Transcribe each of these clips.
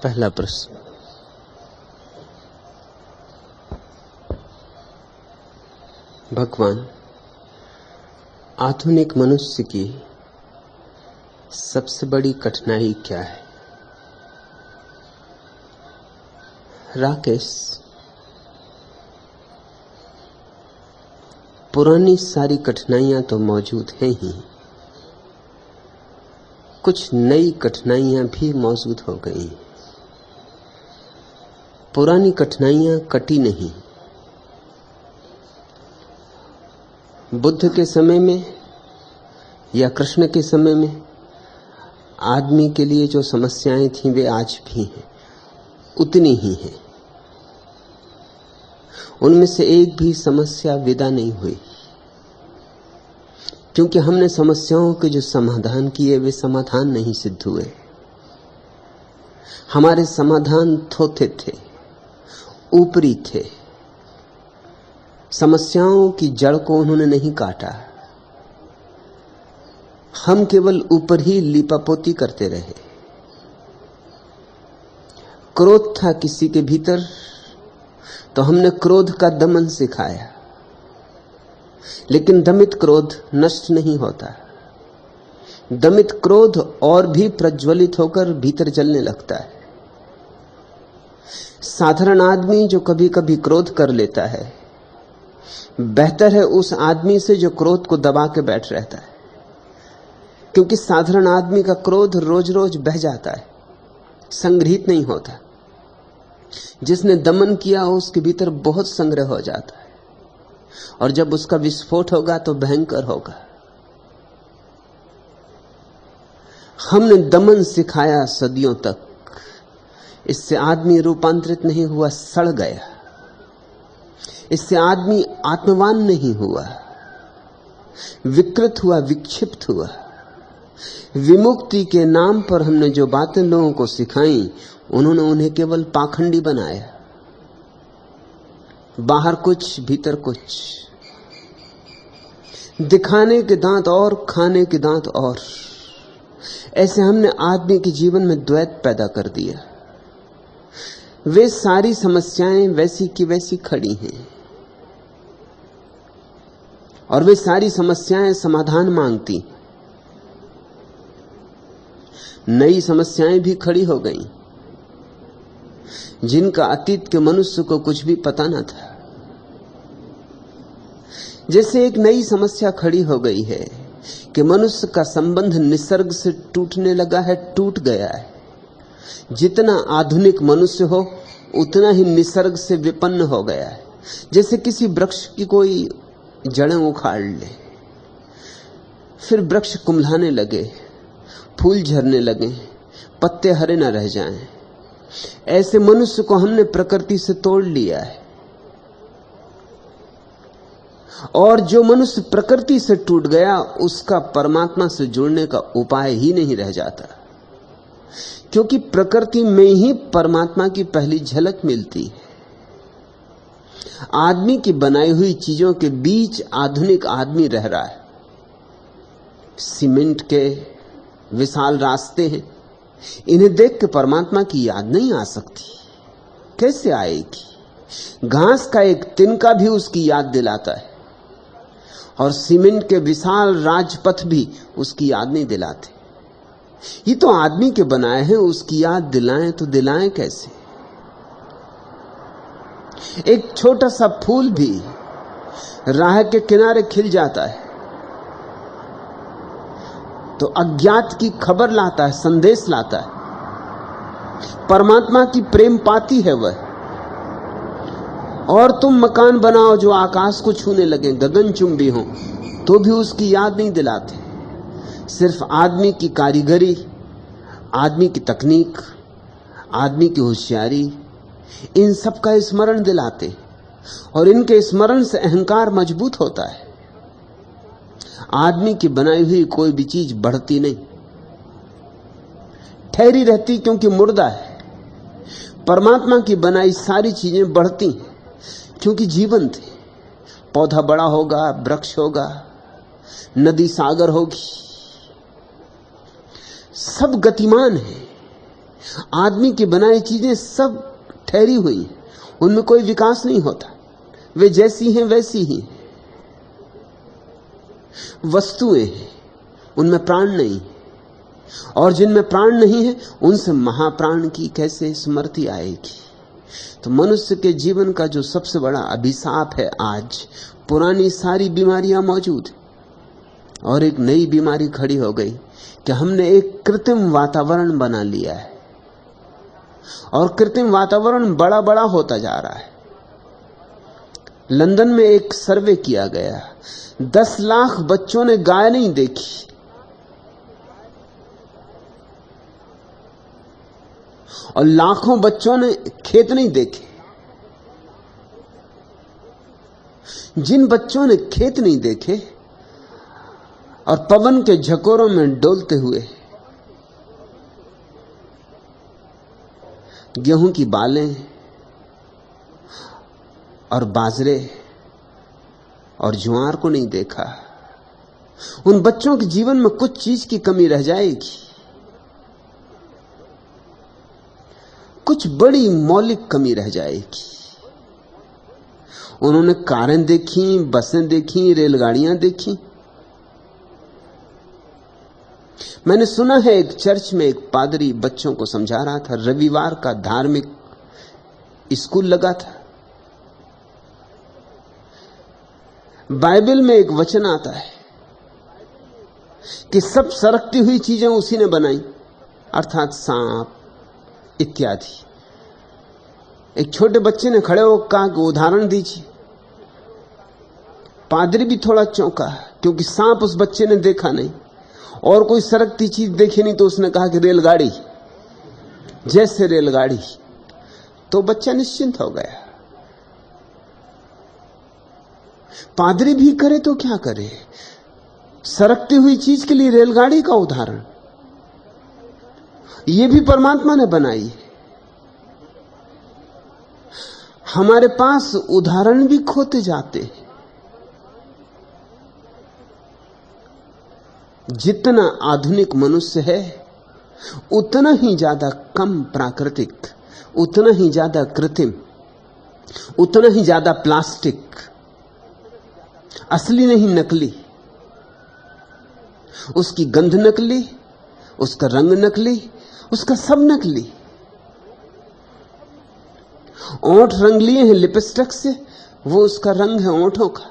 पहला प्रश्न, भगवान, आधुनिक मनुष्य की सबसे बड़ी कठिनाई क्या है? राकेश, पुरानी सारी कठिनाइयां तो मौजूद हैं ही, कुछ नई कठिनाइयां भी मौजूद हो गई। पुरानी कठिनाइयां कटी नहीं। बुद्ध के समय में या कृष्ण के समय में आदमी के लिए जो समस्याएं थीं वे आज भी हैं, उतनी ही हैं। उनमें से एक भी समस्या विदा नहीं हुई, क्योंकि हमने समस्याओं के जो समाधान किए वे समाधान नहीं सिद्ध हुए। हमारे समाधान थोथे थे, ऊपरी थे। समस्याओं की जड़ को उन्होंने नहीं काटा। हम केवल ऊपर ही लीपापोती करते रहे। क्रोध था किसी के भीतर तो हमने क्रोध का दमन सिखाया, लेकिन दमित क्रोध नष्ट नहीं होता। दमित क्रोध और भी प्रज्वलित होकर भीतर जलने लगता है। साधारण आदमी जो कभी कभी क्रोध कर लेता है, बेहतर है उस आदमी से जो क्रोध को दबा के बैठ रहता है, क्योंकि साधारण आदमी का क्रोध रोज रोज बह जाता है, संग्रहित नहीं होता। जिसने दमन किया उसके भीतर बहुत संग्रह हो जाता है, और जब उसका विस्फोट होगा तो भयंकर होगा। हमने दमन सिखाया सदियों तक, इससे आदमी रूपांतरित नहीं हुआ, सड़ गया। इससे आदमी आत्मवान नहीं हुआ, विकृत हुआ, विक्षिप्त हुआ। विमुक्ति के नाम पर हमने जो बातें लोगों को सिखाई, उन्होंने उन्हें केवल पाखंडी बनाया। बाहर कुछ, भीतर कुछ, दिखाने के दांत और खाने के दांत और। ऐसे हमने आदमी के जीवन में द्वैत पैदा कर दिया। वे सारी समस्याएं वैसी की वैसी खड़ी हैं, और वे सारी समस्याएं समाधान मांगती। नई समस्याएं भी खड़ी हो गई, जिनका अतीत के मनुष्य को कुछ भी पता न था। जैसे एक नई समस्या खड़ी हो गई है कि मनुष्य का संबंध निसर्ग से टूटने लगा है, टूट गया है। जितना आधुनिक मनुष्य हो उतना ही निसर्ग से विपन्न हो गया है। जैसे किसी वृक्ष की कोई जड़ें उखाड़ ले, फिर वृक्ष कुम्हलाने लगे, फूल झरने लगे, पत्ते हरे न रह जाएं। ऐसे मनुष्य को हमने प्रकृति से तोड़ लिया है। और जो मनुष्य प्रकृति से टूट गया, उसका परमात्मा से जुड़ने का उपाय ही नहीं रह जाता, क्योंकि प्रकृति में ही परमात्मा की पहली झलक मिलती है। आदमी की बनाई हुई चीजों के बीच आधुनिक आदमी रह रहा है। सीमेंट के विशाल रास्ते हैं, इन्हें देख के परमात्मा की याद नहीं आ सकती। कैसे आएगी? घास का एक तिनका भी उसकी याद दिलाता है, और सीमेंट के विशाल राजपथ भी उसकी याद नहीं दिलाते। ये तो आदमी के बनाए हैं, उसकी याद दिलाएं तो दिलाएं कैसे? एक छोटा सा फूल भी राह के किनारे खिल जाता है तो अज्ञात की खबर लाता है, संदेश लाता है। परमात्मा की प्रेम पाती है वह। और तुम मकान बनाओ जो आकाश को छूने लगे, गगनचुंबी हो, तो भी उसकी याद नहीं दिलाते। सिर्फ आदमी की कारीगरी, आदमी की तकनीक, आदमी की होशियारी, इन सब का स्मरण दिलाते, और इनके स्मरण से अहंकार मजबूत होता है। आदमी की बनाई हुई कोई भी चीज बढ़ती नहीं, ठहरी रहती, क्योंकि मुर्दा है। परमात्मा की बनाई सारी चीजें बढ़ती हैं, क्योंकि जीवंत है। पौधा बड़ा होगा, वृक्ष होगा, नदी सागर होगी, सब गतिमान है। आदमी की बनाई चीजें सब ठहरी हुई हैं, उनमें कोई विकास नहीं होता, वे जैसी हैं वैसी ही वस्तुएं हैं, उनमें प्राण नहीं। और जिनमें प्राण नहीं है उनसे महाप्राण की कैसे स्मृति आएगी। तो मनुष्य के जीवन का जो सबसे बड़ा अभिशाप है, आज पुरानी सारी बीमारियां मौजूद और एक नई बीमारी खड़ी हो गई कि हमने एक कृत्रिम वातावरण बना लिया है और कृत्रिम वातावरण बड़ा बड़ा होता जा रहा है। लंदन में एक सर्वे किया गया, 10 लाख बच्चों ने गाय नहीं देखी और लाखों बच्चों ने खेत नहीं देखे। जिन बच्चों ने खेत नहीं देखे और पवन के झकोरों में डोलते हुए गेहूं की बालें और बाजरे और ज्वार को नहीं देखा, उन बच्चों के जीवन में कुछ चीज की कमी रह जाएगी, कुछ बड़ी मौलिक कमी रह जाएगी। उन्होंने कारें देखी, बसें देखी, रेलगाड़ियां देखी। मैंने सुना है एक चर्च में एक पादरी बच्चों को समझा रहा था, रविवार का धार्मिक स्कूल लगा था। बाइबल में एक वचन आता है कि सब सरकती हुई चीजें उसी ने बनाई, अर्थात सांप इत्यादि। एक छोटे बच्चे ने खड़े होकर कहा कि उदाहरण दीजिए। पादरी भी थोड़ा चौंका क्योंकि सांप उस बच्चे ने देखा नहीं और कोई सरकती चीज देखी नहीं, तो उसने कहा कि रेलगाड़ी, जैसे रेलगाड़ी। तो बच्चा निश्चिंत हो गया। पादरी भी करे तो क्या करे, सरकती हुई चीज के लिए रेलगाड़ी का उदाहरण, यह भी परमात्मा ने बनाई। हमारे पास उदाहरण भी खोते जाते। जितना आधुनिक मनुष्य है उतना ही ज्यादा कम प्राकृतिक, उतना ही ज्यादा कृत्रिम, उतना ही ज्यादा प्लास्टिक, असली नहीं नकली। उसकी गंध नकली, उसका रंग नकली, उसका सब नकली। ओंठ रंग लिए हैं लिपस्टिक से, वो उसका रंग है ओंठों का,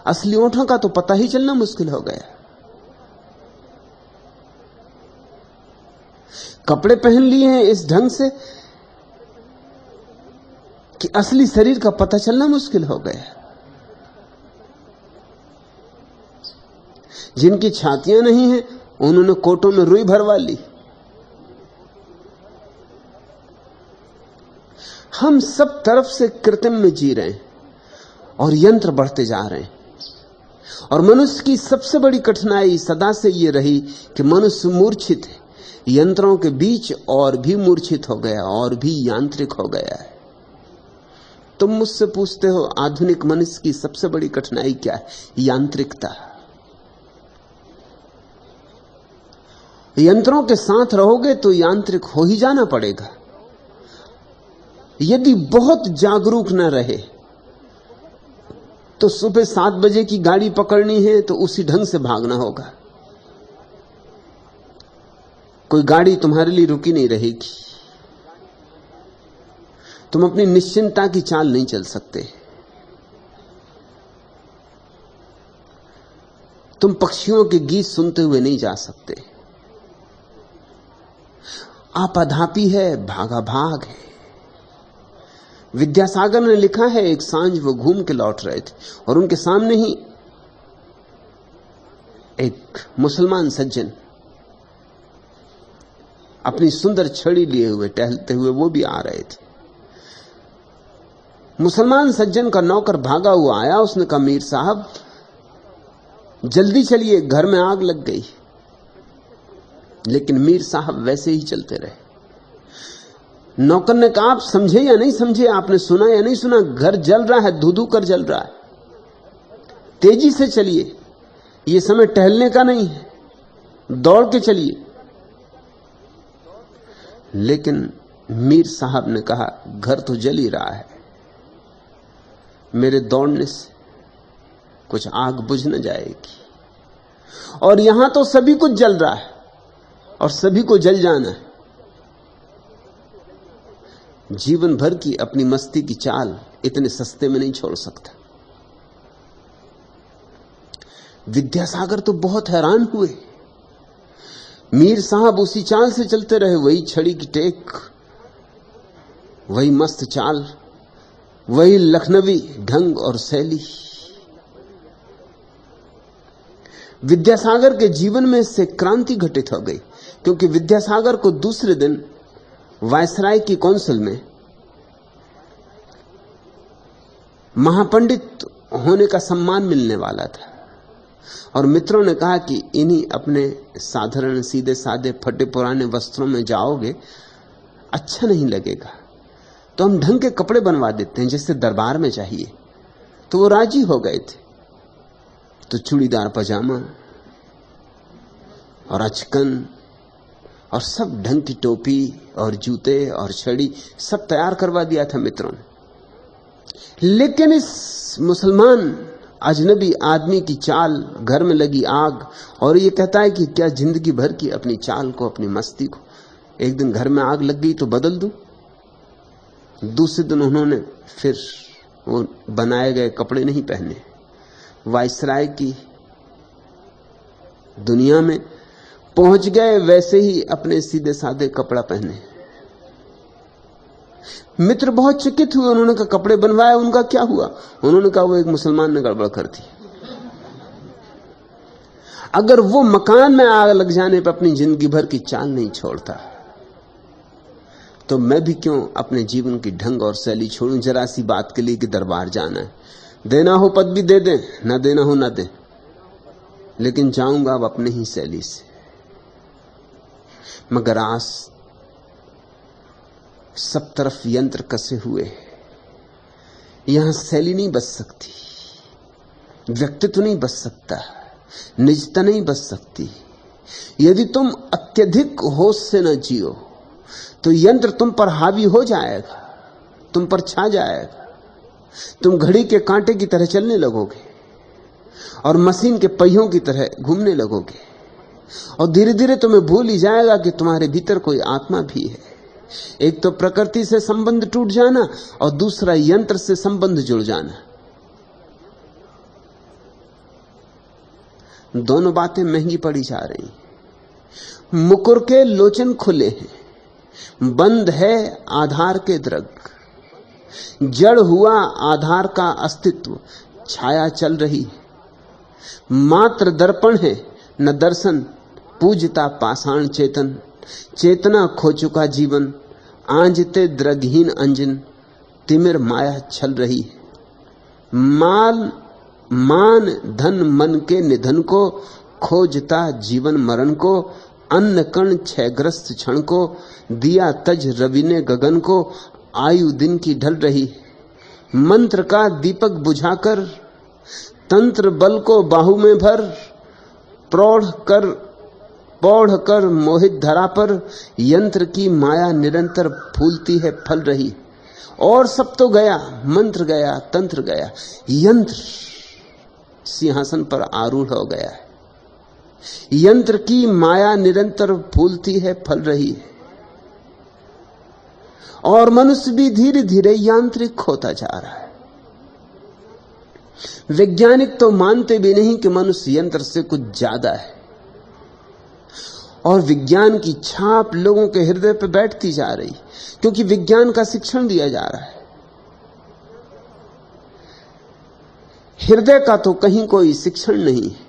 असली ओंठों का तो पता ही चलना मुश्किल हो गया। कपड़े पहन लिए हैं इस ढंग से कि असली शरीर का पता चलना मुश्किल हो गया। जिनकी छातियां नहीं हैं उन्होंने कोटों में रुई भरवा ली। हम सब तरफ से कृत्रिम में जी रहे हैं और यंत्र बढ़ते जा रहे हैं। और मनुष्य की सबसे बड़ी कठिनाई सदा से यह रही कि मनुष्य मूर्छित है, यंत्रों के बीच और भी मूर्छित हो गया और भी यांत्रिक हो गया है। तुम मुझसे पूछते हो आधुनिक मनुष्य की सबसे बड़ी कठिनाई क्या है? यांत्रिकता। यंत्रों के साथ रहोगे तो यांत्रिक हो ही जाना पड़ेगा। यदि बहुत जागरूक न रहे तो सुबह 7 बजे की गाड़ी पकड़नी है तो उसी ढंग से भागना होगा। कोई गाड़ी तुम्हारे लिए रुकी नहीं रहेगी। तुम अपनी निश्चिंतता की चाल नहीं चल सकते। तुम पक्षियों के गीत सुनते हुए नहीं जा सकते। आपाधापी है, भागा भाग है। विद्यासागर ने लिखा है, एक सांझ वो घूम के लौट रहे थे और उनके सामने ही एक मुसलमान सज्जन अपनी सुंदर छड़ी लिए हुए टहलते हुए वो भी आ रहे थे। मुसलमान सज्जन का नौकर भागा हुआ आया। उसने कहा, मीर साहब जल्दी चलिए, घर में आग लग गई। लेकिन मीर साहब वैसे ही चलते रहे। नौकर ने कहा, आप समझे या नहीं समझे, आपने सुना या नहीं सुना, घर जल रहा है, धू धू कर जल रहा है, तेजी से चलिए, ये समय टहलने का नहीं है, दौड़ के चलिए। लेकिन मीर साहब ने कहा, घर तो जल ही रहा है, मेरे दौड़ने से कुछ आग बुझ न जाएगी। और यहां तो सभी कुछ जल रहा है और सभी को जल जाना है। जीवन भर की अपनी मस्ती की चाल इतने सस्ते में नहीं छोड़ सकता। विद्यासागर तो बहुत हैरान हुए। मीर साहब उसी चाल से चलते रहे, वही छड़ी की टेक, वही मस्त चाल, वही लखनवी ढंग और शैली। विद्यासागर के जीवन में इससे क्रांति घटित हो गई, क्योंकि विद्यासागर को दूसरे दिन वायसराय की कौंसिल में महापंडित होने का सम्मान मिलने वाला था। और मित्रों ने कहा कि इन्हीं अपने साधारण सीधे साधे फटे पुराने वस्त्रों में जाओगे, अच्छा नहीं लगेगा, तो हम ढंग के कपड़े बनवा देते हैं जैसे दरबार में चाहिए। तो वो राजी हो गए थे। तो चूड़ीदार पजामा और अचकन और सब ढंग की टोपी और जूते और छड़ी सब तैयार करवा दिया था मित्रों ने। लेकिन इस मुसलमान अजनबी आदमी की चाल, घर में लगी आग, और ये कहता है कि क्या जिंदगी भर की अपनी चाल को, अपनी मस्ती को, एक दिन घर में आग लग गई तो बदल दूं। दूसरे दिन उन्होंने फिर वो बनाए गए कपड़े नहीं पहने, वायसराय की दुनिया में पहुंच गए, वैसे ही अपने सीधे साधे कपड़ा पहने। मित्र बहुत चकित हुए। उन्होंने कहा, कपड़े बनवाए, उनका क्या हुआ? उन्होंने कहा, वो एक मुसलमान ने गड़बड़ कर दी। अगर वो मकान में आग लग जाने पर अपनी जिंदगी भर की चाल नहीं छोड़ता, तो मैं भी क्यों अपने जीवन की ढंग और शैली छोड़ूं जरा सी बात के लिए कि दरबार जाना है। देना हो पद भी दे दें, ना देना हो ना दे, लेकिन जाऊंगा अब अपने ही शैली से। मगर आज सब तरफ यंत्र कसे हुए, यहां शैली नहीं बच सकती, व्यक्तित्व नहीं बच सकता, निजता नहीं बच सकती। यदि तुम अत्यधिक होश से न जियो तो यंत्र तुम पर हावी हो जाएगा, तुम पर छा जाएगा। तुम घड़ी के कांटे की तरह चलने लगोगे और मशीन के पहियों की तरह घूमने लगोगे, और धीरे धीरे तुम्हें भूल ही जाएगा कि तुम्हारे भीतर कोई आत्मा भी है। एक तो प्रकृति से संबंध टूट जाना और दूसरा यंत्र से संबंध जुड़ जाना। दोनों बातें महंगी पड़ी जा रही। मुकुर के लोचन खुले हैं, बंद है आधार के द्रग, जड़ हुआ आधार का अस्तित्व, छाया चल रही, मात्र दर्पण है न दर्शन, पूजता पाषाण चेतन, चेतना खो चुका जीवन, आंजते द्रगहीन अंजन, तिमिर माया छल रही। मान धन मन के निधन को, खोजता जीवन मरण को, अन्न कण क्षयग्रस्त क्षण को, दिया तज रवि ने गगन को, आयु दिन की ढल रही। मंत्र का दीपक बुझाकर, तंत्र बल को बाहु में भर, पौढ़ कर मोहित धरा पर, यंत्र की माया निरंतर फूलती है फल रही। और सब तो गया, मंत्र गया, तंत्र गया, यंत्र सिंहासन पर आरूढ़ हो गया है। यंत्र की माया निरंतर फूलती है फल रही है, और मनुष्य भी धीरे धीरे यांत्रिक होता जा रहा है। वैज्ञानिक तो मानते भी नहीं कि मनुष्य यंत्र से कुछ ज्यादा है, और विज्ञान की छाप लोगों के हृदय पर बैठती जा रही, क्योंकि विज्ञान का शिक्षण दिया जा रहा है। हृदय का तो कहीं कोई शिक्षण नहीं है,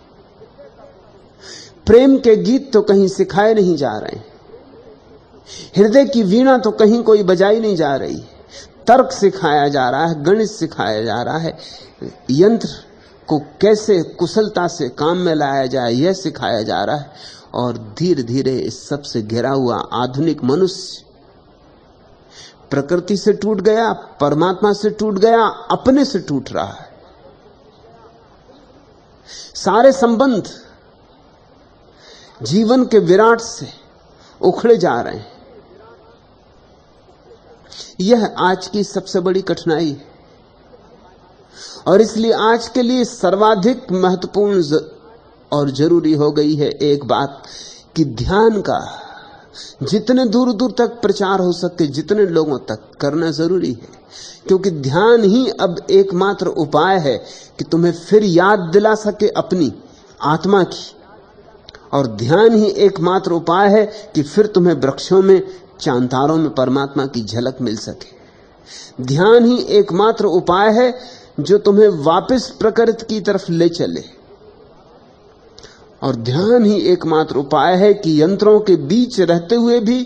प्रेम के गीत तो कहीं सिखाए नहीं जा रहे, हृदय की वीणा तो कहीं कोई बजाई नहीं जा रही, तर्क सिखाया जा रहा है, गणित सिखाया जा रहा है, यंत्र को कैसे कुशलता से काम में लाया जाए यह सिखाया जा रहा है। और धीरे धीरे इस सब से घिरा हुआ आधुनिक मनुष्य प्रकृति से टूट गया, परमात्मा से टूट गया, अपने से टूट रहा है। सारे संबंध जीवन के विराट से उखड़े जा रहे हैं। यह आज की सबसे बड़ी कठिनाई है और इसलिए आज के लिए सर्वाधिक महत्वपूर्ण और जरूरी हो गई है एक बात कि ध्यान का जितने दूर दूर तक प्रचार हो सके, जितने लोगों तक करना जरूरी है, क्योंकि ध्यान ही अब एकमात्र उपाय है कि तुम्हें फिर याद दिला सके अपनी आत्मा की, और ध्यान ही एकमात्र उपाय है कि फिर तुम्हें वृक्षों में, चांतारों में परमात्मा की झलक मिल सके। ध्यान ही एकमात्र उपाय है जो तुम्हें वापस प्रकृति की तरफ ले चले, और ध्यान ही एकमात्र उपाय है कि यंत्रों के बीच रहते हुए भी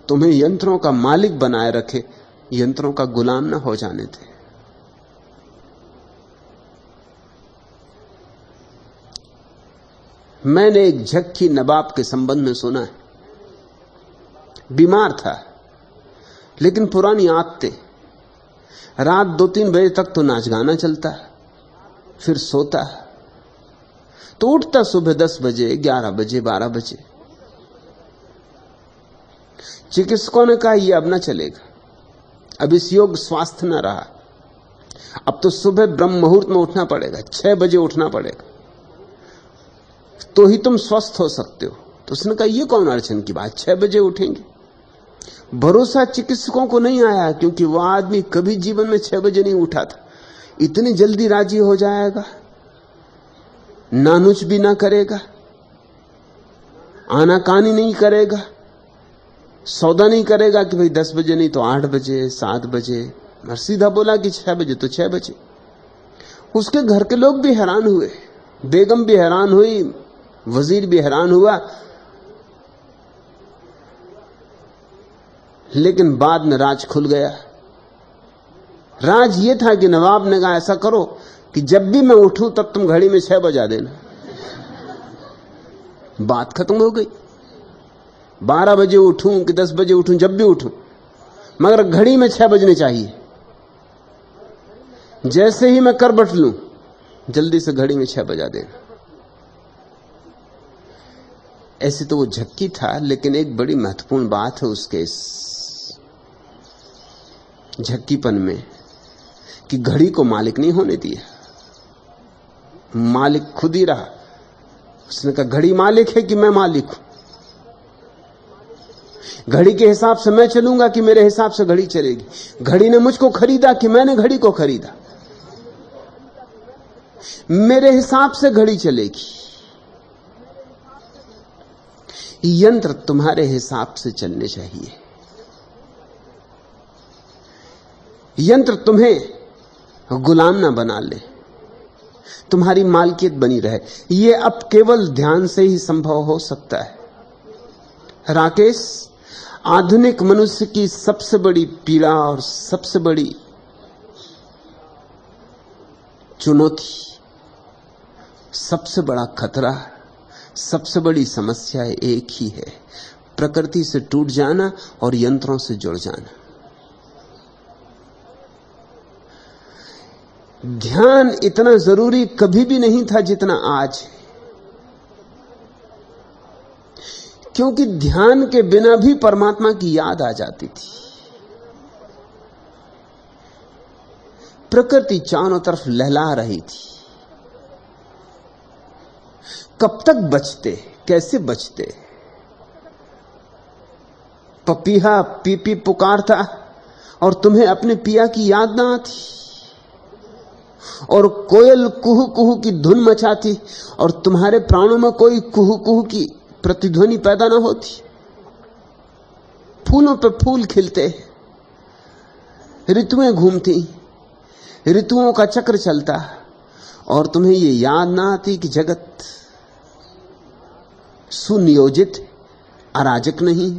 तुम्हें यंत्रों का मालिक बनाए रखे, यंत्रों का गुलाम ना हो जाने दे। मैंने एक झक्की नवाब के संबंध में सुना है। बीमार था, लेकिन पुरानी आदतें, रात 2-3 बजे तक तो नाच गाना चलता, फिर सोता, तो उठता सुबह 10 बजे, 11 बजे, 12 बजे। चिकित्सकों ने कहा यह अब ना चलेगा, अब इस योग स्वास्थ्य न रहा, अब तो सुबह ब्रह्म मुहूर्त में उठना पड़ेगा, 6 बजे उठना पड़ेगा, तो ही तुम स्वस्थ हो सकते हो। तो उसने कहा यह कौन अड़चन की बात, 6 बजे उठेंगे। भरोसा चिकित्सकों को नहीं आया, क्योंकि वह आदमी कभी जीवन में 6 बजे नहीं उठा था। इतनी जल्दी राजी हो जाएगा, नानुच भी ना करेगा, आनाकानी नहीं करेगा, सौदा नहीं करेगा कि भाई 10 बजे नहीं तो 8 बजे, 7 बजे, और सीधा बोला कि 6 बजे तो 6 बजे। उसके घर के लोग भी हैरान हुए, बेगम भी हैरान हुई, वजीर भी हैरान हुआ, लेकिन बाद में राज खुल गया। राज ये था कि नवाब ने कहा ऐसा करो कि जब भी मैं उठूं तब तुम घड़ी में 6 बजा देना। बात खत्म हो गई। 12 बजे उठूं कि 10 बजे उठूं, जब भी उठूं, मगर घड़ी में 6 बजने चाहिए। जैसे ही मैं करवट लूं, जल्दी से घड़ी में 6 बजा देना। ऐसे तो वो झक्की था, लेकिन एक बड़ी महत्वपूर्ण बात है उसके इस झक्कीपन में कि घड़ी को मालिक नहीं होने दिया, मालिक खुद ही रहा। उसने कहा घड़ी मालिक है कि मैं मालिक हूं, घड़ी के हिसाब से मैं चलूंगा कि मेरे हिसाब से घड़ी चलेगी, घड़ी ने मुझको खरीदा कि मैंने घड़ी को खरीदा, मेरे हिसाब से घड़ी चलेगी। यंत्र तुम्हारे हिसाब से चलने चाहिए, यंत्र तुम्हें गुलाम ना बना ले, तुम्हारी मालकियत बनी रहे। यह अब केवल ध्यान से ही संभव हो सकता है। राकेश, आधुनिक मनुष्य की सबसे बड़ी पीड़ा और सबसे बड़ी चुनौती, सबसे बड़ा खतरा, सबसे बड़ी समस्या एक ही है, प्रकृति से टूट जाना और यंत्रों से जुड़ जाना। ध्यान इतना जरूरी कभी भी नहीं था जितना आज है, क्योंकि ध्यान के बिना भी परमात्मा की याद आ जाती थी। प्रकृति चारों तरफ लहला रही थी। कब तक बचते, कैसे बचते? पपीहा पी पी पुकारता और तुम्हें अपने पिया की याद ना आती, और कोयल कुहू कुहू की धुन मचाती और तुम्हारे प्राणों में कोई कुहू कुहू की प्रतिध्वनि पैदा ना होती। फूलों पे फूल खिलते, ऋतुएं घूमती, ऋतुओं का चक्र चलता, और तुम्हें ये याद ना आती कि जगत सुनियोजित, अराजक नहीं।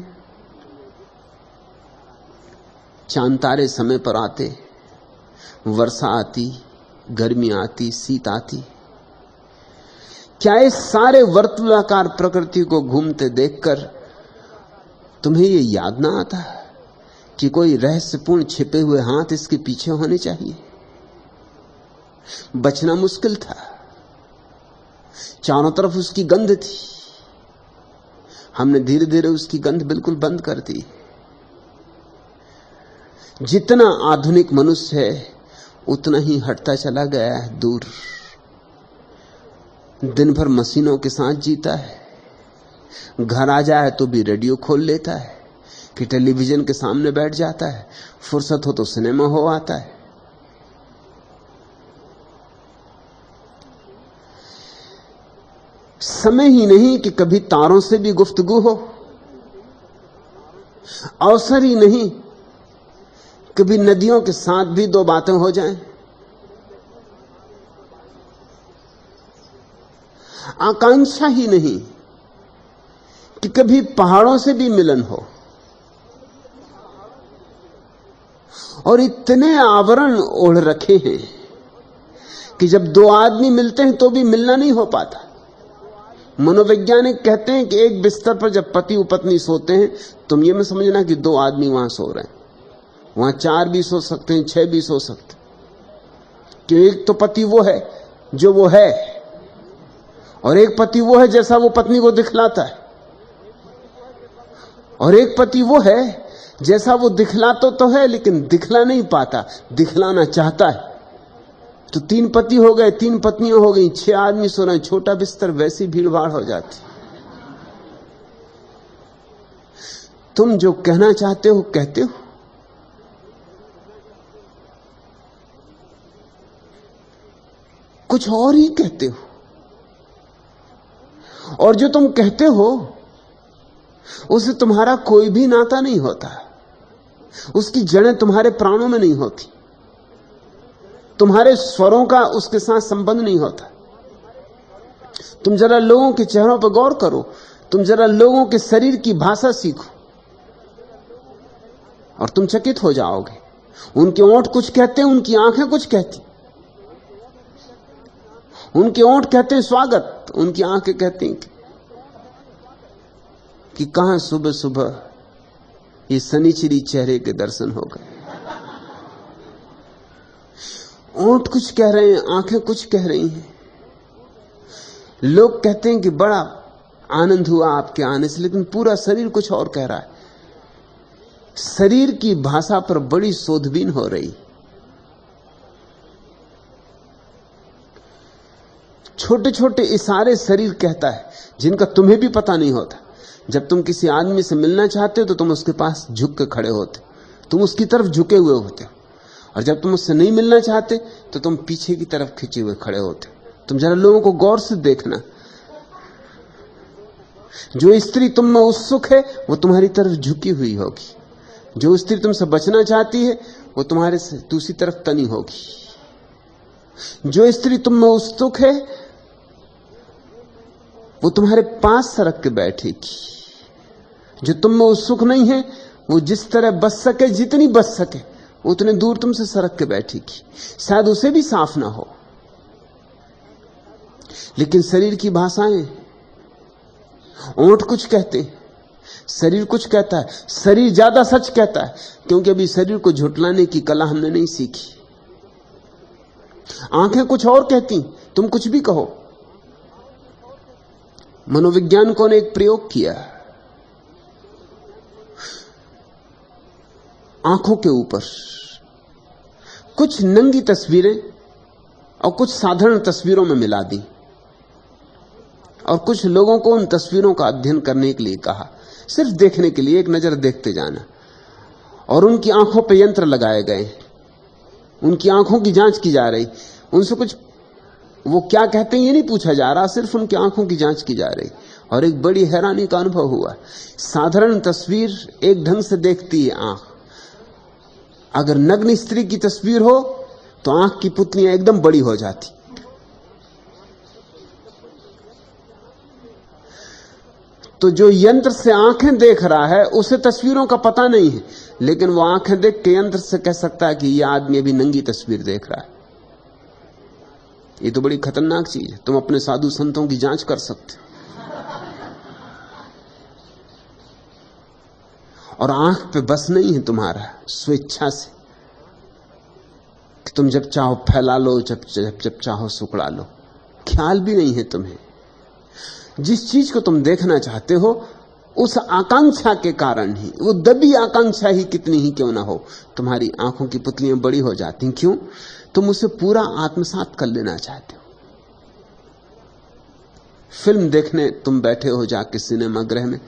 चांद तारे समय पर आते, वर्षा आती, गर्मी आती, शीत आती। क्या इस सारे वर्तुलाकार प्रकृति को घूमते देखकर तुम्हें ये याद ना आता कि कोई रहस्यपूर्ण छिपे हुए हाथ इसके पीछे होने चाहिए? बचना मुश्किल था, चारों तरफ उसकी गंध थी। हमने धीरे धीरे उसकी गंध बिल्कुल बंद कर दी। जितना आधुनिक मनुष्य है उतना ही हटता चला गया है दूर। दिन भर मशीनों के साथ जीता है, घर आ जाए तो भी रेडियो खोल लेता है कि टेलीविजन के सामने बैठ जाता है, फुर्सत हो तो सिनेमा हो आता है। समय ही नहीं कि कभी तारों से भी गुफ्तगू हो, अवसर ही नहीं कभी नदियों के साथ भी दो बातें हो जाएं, आकांक्षा ही नहीं कि कभी पहाड़ों से भी मिलन हो। और इतने आवरण ओढ़ रखे हैं कि जब दो आदमी मिलते हैं तो भी मिलना नहीं हो पाता। मनोवैज्ञानिक कहते हैं कि एक बिस्तर पर जब पति और पत्नी सोते हैं, तुम ये मत समझना कि दो आदमी वहां सो रहे हैं, वहां 4 भी सो सकते हैं, 6 भी सो सकते, क्योंकि एक तो पति वो है जो वो है, और एक पति वो है जैसा वो पत्नी को दिखलाता है, और एक पति वो है जैसा वो दिखलाता तो है लेकिन दिखला नहीं पाता, दिखलाना चाहता है। तो 3 पति हो गए, 3 पत्नियां हो गई, 6 आदमी सो रहे हैं, छोटा बिस्तर, वैसी भीड़ भाड़ हो जाती। तुम जो कहना चाहते हो कहते हो, कुछ और ही कहते हो, और जो तुम कहते हो उससे तुम्हारा कोई भी नाता नहीं होता, उसकी जड़ें तुम्हारे प्राणों में नहीं होती, तुम्हारे स्वरों का उसके साथ संबंध नहीं होता। तुम जरा लोगों के चेहरों पर गौर करो, तुम जरा लोगों के शरीर की भाषा सीखो और तुम चकित हो जाओगे। उनके ओंठ कुछ कहते हैं, उनकी आंखें कुछ कहती। उनके ओंठ कहते हैं स्वागत, उनकी आंखें कहती हैं कि कहां सुबह सुबह ये सनीचरी चेहरे के दर्शन हो गए। ओंठ कुछ कह रहे हैं, आंखें कुछ कह रही हैं। लोग कहते हैं कि बड़ा आनंद हुआ आपके आने से, लेकिन पूरा शरीर कुछ और कह रहा है। शरीर की भाषा पर बड़ी शोधबीन हो रही। छोटे छोटे इशारे शरीर कहता है जिनका तुम्हें भी पता नहीं होता। जब तुम किसी आदमी से मिलना चाहते हो तो तुम उसके पास झुक के खड़े होते, तुम उसकी तरफ झुके हुए होते हो, और जब तुम उससे नहीं मिलना चाहते तो तुम पीछे की तरफ खिंचे हुए खड़े होते। तुम जरा लोगों को गौर से देखना, जो स्त्री तुम में उत्सुक है वो तुम्हारी तरफ झुकी हुई होगी, जो स्त्री तुमसे बचना चाहती है वो तुम्हारे से दूसरी तरफ तनी होगी, जो स्त्री तुम में उत्सुक है वो तुम्हारे पास सरक के बैठेगी, जो तुम में उत्सुक नहीं है वो जिस तरह बच सके, जितनी बच सके उतने दूर तुमसे सरक के बैठेगी। शायद उसे भी साफ ना हो, लेकिन शरीर की भाषाएं, ओंठ कुछ कहते हैं, शरीर कुछ कहता है। शरीर ज्यादा सच कहता है क्योंकि अभी शरीर को झुठलाने की कला हमने नहीं सीखी। आंखें कुछ और कहती, तुम कुछ भी कहो। मनोवैज्ञानिकों ने एक प्रयोग किया, आंखों के ऊपर कुछ नंगी तस्वीरें और कुछ साधारण तस्वीरों में मिला दी, और कुछ लोगों को उन तस्वीरों का अध्ययन करने के लिए कहा, सिर्फ देखने के लिए, एक नजर देखते जाना। और उनकी आंखों पर यंत्र लगाए गए, उनकी आंखों की जांच की जा रही, उनसे कुछ वो क्या कहते हैं ये नहीं पूछा जा रहा, सिर्फ उनकी आंखों की जांच की जा रही। और एक बड़ी हैरानी का अनुभव हुआ। साधारण तस्वीर एक ढंग से देखती है आंख, अगर नग्न स्त्री की तस्वीर हो तो आंख की पुतलियां एकदम बड़ी हो जाती। तो जो यंत्र से आंखें देख रहा है उसे तस्वीरों का पता नहीं है, लेकिन वो आंखें देख के यंत्र से कह सकता है कि यह आदमी अभी नंगी तस्वीर देख रहा है। ये तो बड़ी खतरनाक चीज है। तुम अपने साधु संतों की जांच कर सकते, और आंख पे बस नहीं है तुम्हारा स्वेच्छा से कि तुम जब चाहो फैला लो, जब चाहो सुकड़ा लो। ख्याल भी नहीं है तुम्हें। जिस चीज को तुम देखना चाहते हो उस आकांक्षा के कारण ही, वो दबी आकांक्षा ही कितनी ही क्यों ना हो, तुम्हारी आंखों की पुतलियां बड़ी हो जाती। क्यों? तुम उसे पूरा आत्मसात कर लेना चाहते हो। फिल्म देखने तुम बैठे हो जाके सिनेमा गृह में,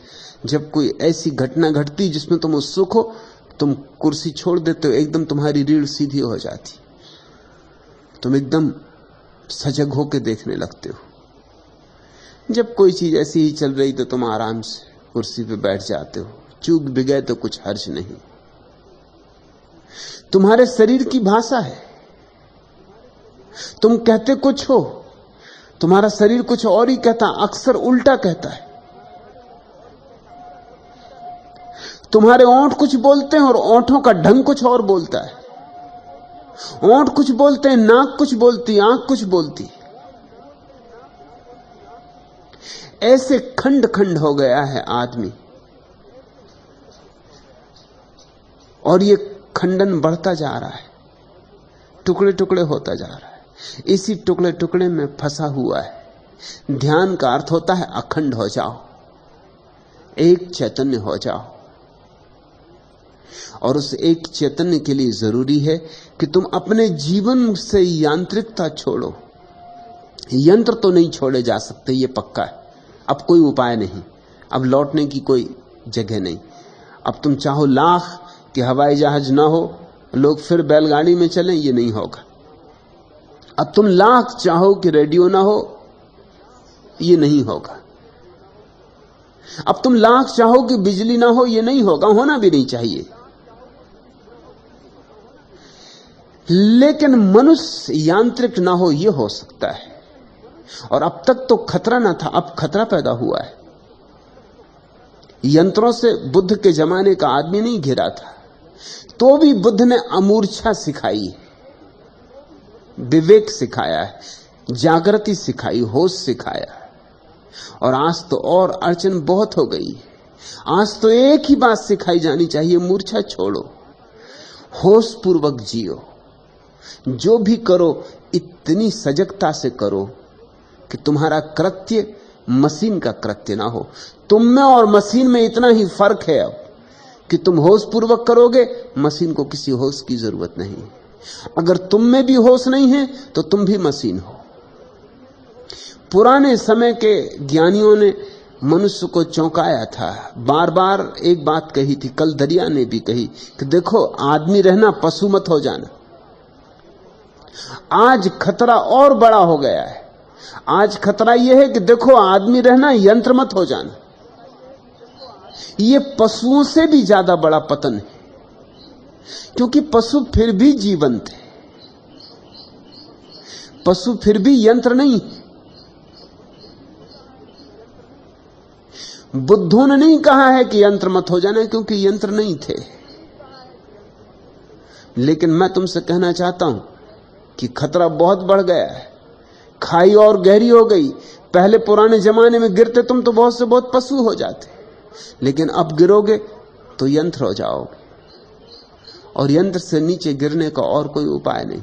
जब कोई ऐसी घटना घटती जिसमें तुम उत्सुक हो, तुम कुर्सी छोड़ देते हो, एकदम तुम्हारी रीढ़ सीधी हो जाती, तुम एकदम सजग होकर देखने लगते हो। जब कोई चीज ऐसी ही चल रही तो तुम आराम से कुर्सी पे बैठ जाते हो, चूक भी गए तो कुछ हर्ज नहीं। तुम्हारे शरीर की भाषा है, तुम कहते कुछ हो, तुम्हारा शरीर कुछ और ही कहता, अक्सर उल्टा कहता है। तुम्हारे ओंठ कुछ बोलते हैं और ओंठों का ढंग कुछ और बोलता है। ओंठ कुछ बोलते हैं, नाक कुछ बोलती, आंख कुछ बोलती। ऐसे खंड खंड हो गया है आदमी, और ये खंडन बढ़ता जा रहा है, टुकड़े टुकड़े होता जा रहा है। इसी टुकड़े टुकड़े में फंसा हुआ है। ध्यान का अर्थ होता है अखंड हो जाओ, एक चैतन्य हो जाओ। और उस एक चैतन्य के लिए जरूरी है कि तुम अपने जीवन से यांत्रिकता छोड़ो। यंत्र तो नहीं छोड़े जा सकते, ये पक्का है। अब कोई उपाय नहीं, अब लौटने की कोई जगह नहीं। अब तुम चाहो लाख कि हवाई जहाज ना हो, लोग फिर बैलगाड़ी में चलें, ये नहीं होगा। अब तुम लाख चाहो कि रेडियो ना हो, ये नहीं होगा। अब तुम लाख चाहो कि बिजली ना हो, ये नहीं होगा, होना भी नहीं चाहिए। लेकिन मनुष्य यांत्रिक ना हो, यह हो सकता है। और अब तक तो खतरा ना था, अब खतरा पैदा हुआ है। यंत्रों से बुद्ध के जमाने का आदमी नहीं घिरा था, तो भी बुद्ध ने अमूर्छा सिखाई, विवेक सिखाया है, जागृति सिखाई, होश सिखाया। और आज तो और अड़चन बहुत हो गई। आज तो एक ही बात सिखाई जानी चाहिए, मूर्छा छोड़ो, होश पूर्वक जियो। जो भी करो इतनी सजगता से करो कि तुम्हारा कृत्य मशीन का कृत्य ना हो। तुम में और मशीन में इतना ही फर्क है अब कि तुम होश पूर्वक करोगे, मशीन को किसी होश की जरूरत नहीं। अगर तुम में भी होश नहीं है तो तुम भी मशीन हो। पुराने समय के ज्ञानियों ने मनुष्य को चौंकाया था, बार बार एक बात कही थी, कल दरिया ने भी कही कि देखो आदमी रहना, पशु मत हो जाना। आज खतरा और बड़ा हो गया है। आज खतरा यह है कि देखो आदमी रहना, यंत्र मत हो जाना। यह पशुओं से भी ज्यादा बड़ा पतन है, क्योंकि पशु फिर भी जीवंत है, पशु फिर भी यंत्र नहीं। बुद्धों ने नहीं कहा है कि यंत्र मत हो जाना, क्योंकि यंत्र नहीं थे। लेकिन मैं तुमसे कहना चाहता हूं कि खतरा बहुत बढ़ गया है, खाई और गहरी हो गई। पहले पुराने जमाने में गिरते तुम तो बहुत से बहुत पशु हो जाते, लेकिन अब गिरोगे तो यंत्र हो जाओगे, और यंत्र से नीचे गिरने का और कोई उपाय नहीं।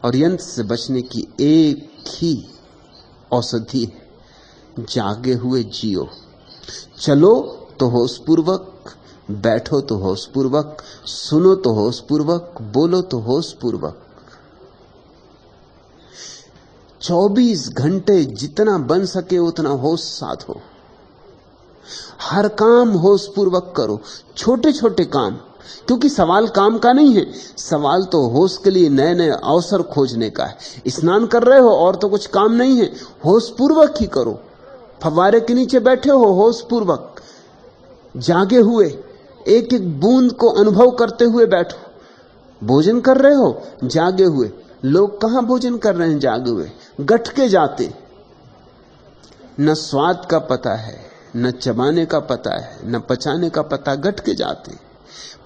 और यंत्र से बचने की एक ही औषधि है, जागे हुए जियो। चलो तो होश पूर्वक, बैठो तो होश पूर्वक, सुनो तो होश पूर्वक, बोलो तो होश पूर्वक। 24 घंटे जितना बन सके उतना होश साथ हो। हर काम होश पूर्वक करो, छोटे छोटे काम, क्योंकि सवाल काम का नहीं है, सवाल तो होश के लिए नए नए अवसर खोजने का है। स्नान कर रहे हो और तो कुछ काम नहीं है, होश पूर्वक ही करो। फव्वारे के नीचे बैठे हो, होश पूर्वक, जागे हुए, एक एक बूंद को अनुभव करते हुए बैठो। भोजन कर रहे हो, जागे हुए। लोग कहां भोजन कर रहे हैं जागे हुए? गठ के जाते, न स्वाद का पता है, न चबाने का पता है, न पचाने का पता, गठ के जाते।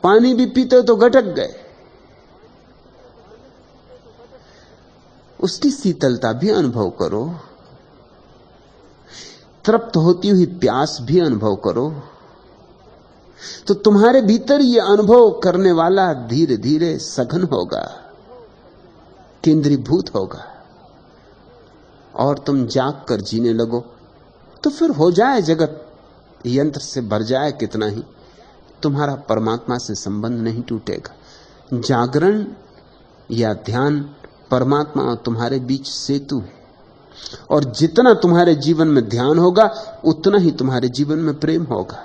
पानी भी पीते तो गटक गए। उसकी शीतलता भी अनुभव करो, तृप्त होती हुई प्यास भी अनुभव करो। तो तुम्हारे भीतर यह अनुभव करने वाला धीरे धीरे सघन होगा, केंद्रीभूत होगा, और तुम जाग कर जीने लगो तो फिर हो जाए जगत यंत्र से भर जाए कितना ही, तुम्हारा परमात्मा से संबंध नहीं टूटेगा। जागरण या ध्यान परमात्मा और तुम्हारे बीच सेतु है, और जितना तुम्हारे जीवन में ध्यान होगा उतना ही तुम्हारे जीवन में प्रेम होगा,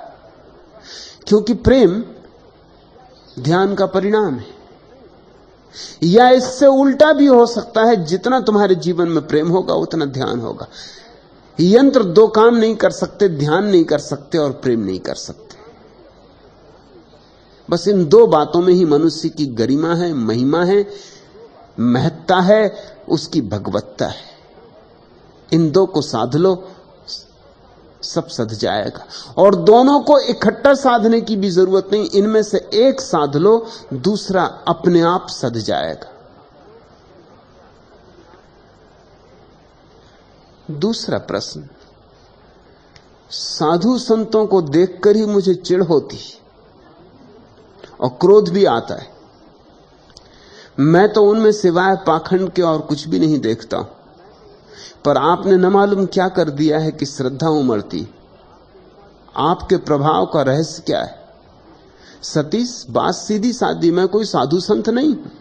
क्योंकि प्रेम ध्यान का परिणाम है। या इससे उल्टा भी हो सकता है, जितना तुम्हारे जीवन में प्रेम होगा उतना ध्यान होगा। यंत्र दो काम नहीं कर सकते, ध्यान नहीं कर सकते और प्रेम नहीं कर सकते। बस इन दो बातों में ही मनुष्य की गरिमा है, महिमा है, महत्ता है, उसकी भगवत्ता है। इन दो को साध लो, सब सध जाएगा। और दोनों को इकट्ठा साधने की भी जरूरत नहीं, इनमें से एक साध लो, दूसरा अपने आप सध जाएगा। दूसरा प्रश्न, साधु संतों को देखकर ही मुझे चिढ़ होती और क्रोध भी आता है। मैं तो उनमें सिवाय पाखंड के और कुछ भी नहीं देखता हूं, पर आपने न मालूम क्या कर दिया है कि श्रद्धा उमड़ती। आपके प्रभाव का रहस्य क्या है? सतीश, बात सीधी सादी, मैं कोई साधु संत नहीं हूं।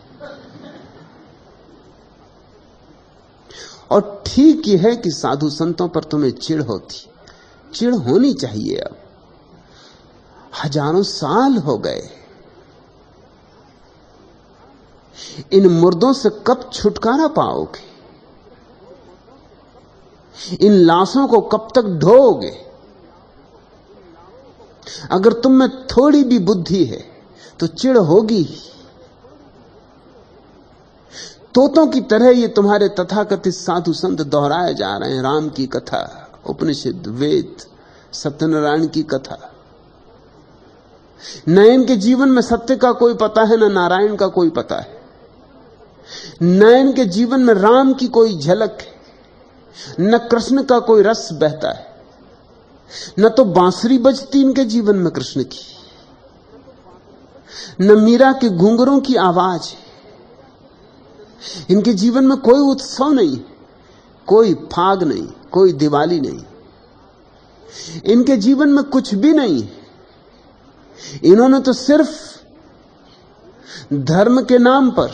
और ठीक ही है कि साधु संतों पर तुम्हें चिढ़ होती। चिढ़ होनी चाहिए। अब हजारों साल हो गए, इन मुर्दों से कब छुटकारा पाओगे? इन लाशों को कब तक ढोओगे? अगर तुम में थोड़ी भी बुद्धि है तो चिढ़ होगी। तोतों की तरह ये तुम्हारे तथाकथित साधु संत दोहराए जा रहे हैं। राम की कथा, उपनिषद, वेद, सत्यनारायण की कथा। न इनके जीवन में सत्य का कोई पता है, न नारायण का कोई पता है, न इनके जीवन में राम की कोई झलक है, न कृष्ण का कोई रस बहता है, न तो बांसुरी बजती इनके जीवन में कृष्ण की, न मीरा के घुंघरों की आवाज है। इनके जीवन में कोई उत्सव नहीं, कोई फाग नहीं, कोई दिवाली नहीं, इनके जीवन में कुछ भी नहीं। इन्होंने तो सिर्फ धर्म के नाम पर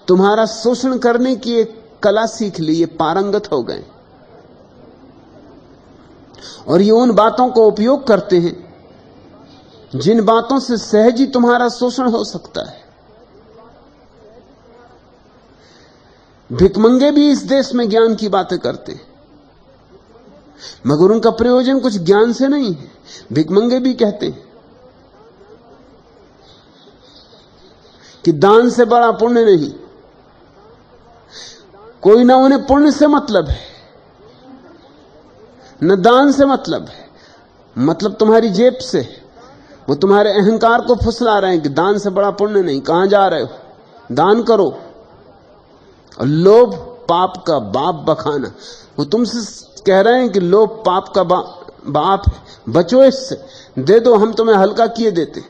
तुम्हारा शोषण करने की एक कला सीख ली, ये पारंगत हो गए और ये उन बातों को उपयोग करते हैं जिन बातों से सहज ही तुम्हारा शोषण हो सकता है। भिकमंगे भी इस देश में ज्ञान की बातें करते हैं, मगर उनका प्रयोजन कुछ ज्ञान से नहीं है। भिकमंगे भी कहते हैं कि दान से बड़ा पुण्य नहीं। कोई ना उन्हें पुण्य से मतलब है, न दान से मतलब है, मतलब तुम्हारी जेब से। वो तुम्हारे अहंकार को फुसला रहे हैं कि दान से बड़ा पुण्य नहीं, कहां जा रहे हो, दान करो। और लोभ पाप का बाप बखाना, वो तुमसे कह रहे हैं कि लोभ पाप का बाप है, बचो इससे, दे दो, हम तुम्हें हल्का किए देते।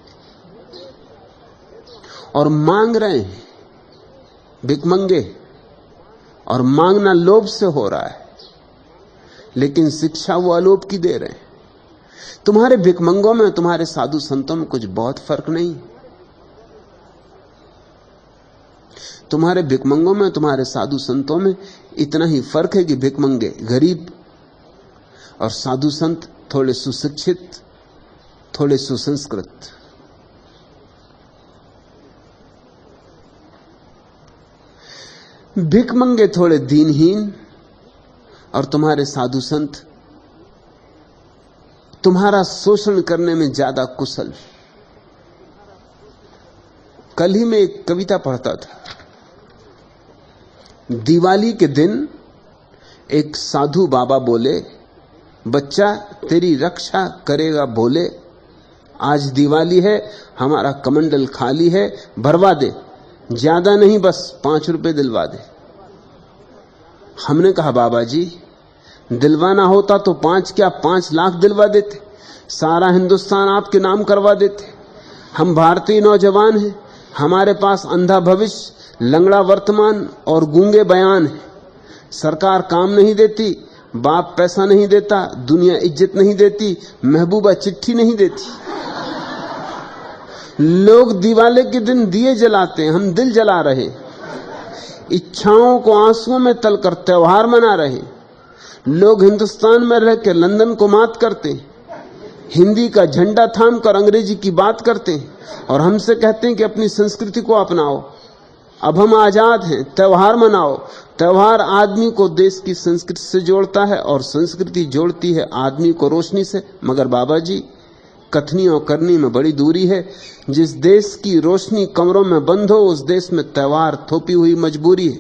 और मांग रहे हैं भिकमंगे, और मांगना लोभ से हो रहा है, लेकिन शिक्षा वो अलोभ की दे रहे हैं। तुम्हारे भिकमंगों में, तुम्हारे साधु संतों में कुछ बहुत फर्क नहीं। तुम्हारे भिकमंगों में, तुम्हारे साधु संतों में इतना ही फर्क है कि भिकमंगे गरीब और साधु संत थोड़े सुशिक्षित, थोड़े सुसंस्कृत। भिकमंगे थोड़े दीनहीन और तुम्हारे साधु संत तुम्हारा शोषण करने में ज्यादा कुशल। कल ही मैं एक कविता पढ़ता था। दिवाली के दिन एक साधु बाबा बोले, बच्चा तेरी रक्षा करेगा भोले, आज दिवाली है हमारा कमंडल खाली है, भरवा दे, ज्यादा नहीं बस 5 रुपए दिलवा दे। हमने कहा बाबा जी, दिलवाना होता तो 5 क्या 5 लाख दिलवा देते, सारा हिंदुस्तान आपके नाम करवा देते। हम भारतीय नौजवान हैं, हमारे पास अंधा भविष्य, लंगड़ा वर्तमान और गूंगे बयान है। सरकार काम नहीं देती, बाप पैसा नहीं देता, दुनिया इज्जत नहीं देती, महबूबा चिट्ठी नहीं देती। लोग दिवाले के दिन दिए जलाते हैं, हम दिल जला रहे। इच्छाओं को आंसुओं में तलकर त्योहार मना रहे। लोग हिंदुस्तान में रह के लंदन को मात करते हैं, हिंदी का झंडा थाम कर अंग्रेजी की बात करते हैं और हमसे कहते हैं कि अपनी संस्कृति को अपनाओ। अब हम आजाद हैं, त्योहार मनाओ। त्योहार आदमी को देश की संस्कृति से जोड़ता है और संस्कृति जोड़ती है आदमी को रोशनी से। मगर बाबा जी, कथनी और करनी में बड़ी दूरी है। जिस देश की रोशनी कमरों में बंद हो, उस देश में त्योहार थोपी हुई मजबूरी है।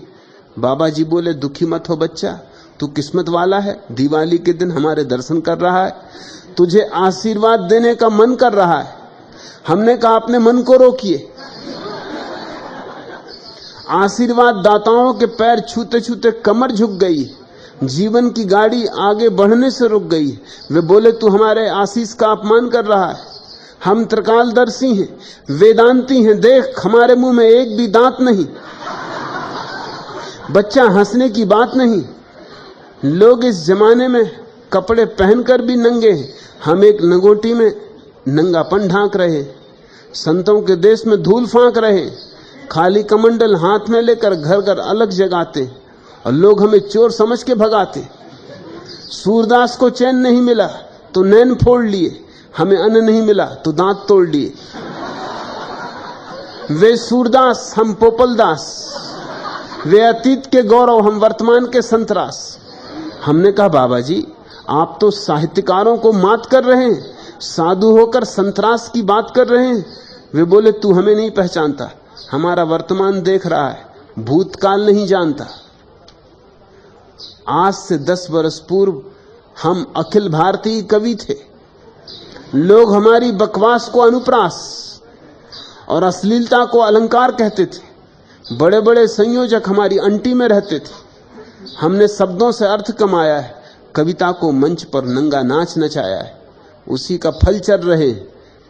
बाबा जी बोले, दुखी मत हो बच्चा, तू किस्मत वाला है, दिवाली के दिन हमारे दर्शन कर रहा है, तुझे आशीर्वाद देने का मन कर रहा है। हमने कहा अपने मन को रोकिए। आशीर्वाद दाताओं के पैर छूते छूते कमर झुक गई, जीवन की गाड़ी आगे बढ़ने से रुक गई। वे बोले, तू हमारे आशीष का अपमान कर रहा है। हम त्रिकालदर्शी हैं, वेदांती हैं, देख हमारे मुंह में एक भी दांत नहीं। बच्चा, हंसने की बात नहीं। लोग इस जमाने में कपड़े पहनकर भी नंगे हैं, हम एक लंगोटी में नंगापन ढांक रहे। संतों के देश में धूल फांक रहे, खाली कमंडल हाथ में लेकर घर घर अलग जगाते और लोग हमें चोर समझ के भगाते। सूरदास को चैन नहीं मिला तो नैन फोड़ लिए, हमें अन्न नहीं मिला तो दांत तोड़ लिए। वे सूरदास, हम पोपलदास। वे अतीत के गौरव, हम वर्तमान के संतरास। हमने कहा, बाबा जी आप तो साहित्यकारों को मात कर रहे हैं, साधु होकर संतरास की बात कर रहे हैं। वे बोले, तू हमें नहीं पहचानता, हमारा वर्तमान देख रहा है, भूतकाल नहीं जानता। आज से 10 वर्ष पूर्व हम अखिल भारतीय कवि थे। लोग हमारी बकवास को अनुप्रास और अश्लीलता को अलंकार कहते थे। बड़े बड़े संयोजक हमारी अंटी में रहते थे। हमने शब्दों से अर्थ कमाया है, कविता को मंच पर नंगा नाच नचाया है। उसी का फल चल रहे,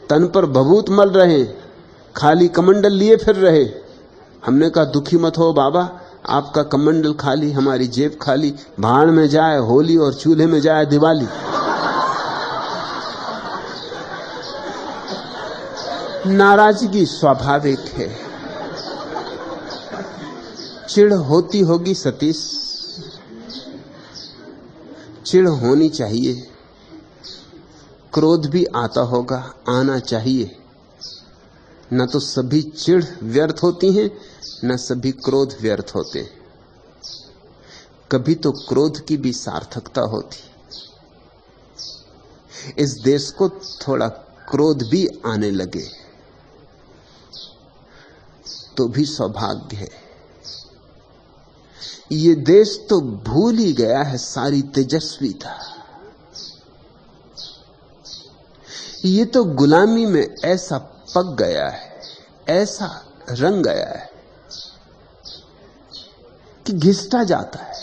तन पर भभूत मल रहे, खाली कमंडल लिए फिर रहे। हमने कहा, दुखी मत हो बाबा, आपका कमंडल खाली, हमारी जेब खाली। भाड़ में जाए होली और चूल्हे में जाए दिवाली। नाराजगी स्वाभाविक है, चिढ़ होती होगी सतीश, चिढ़ होनी चाहिए। क्रोध भी आता होगा, आना चाहिए। न तो सभी चिढ़ व्यर्थ होती हैं, न सभी क्रोध व्यर्थ होते हैं। कभी तो क्रोध की भी सार्थकता होती। इस देश को थोड़ा क्रोध भी आने लगे तो भी सौभाग्य है। ये देश तो भूल ही गया है सारी तेजस्वीता। ये तो गुलामी में ऐसा पक गया है, ऐसा रंग गया है कि घिसटा जाता है।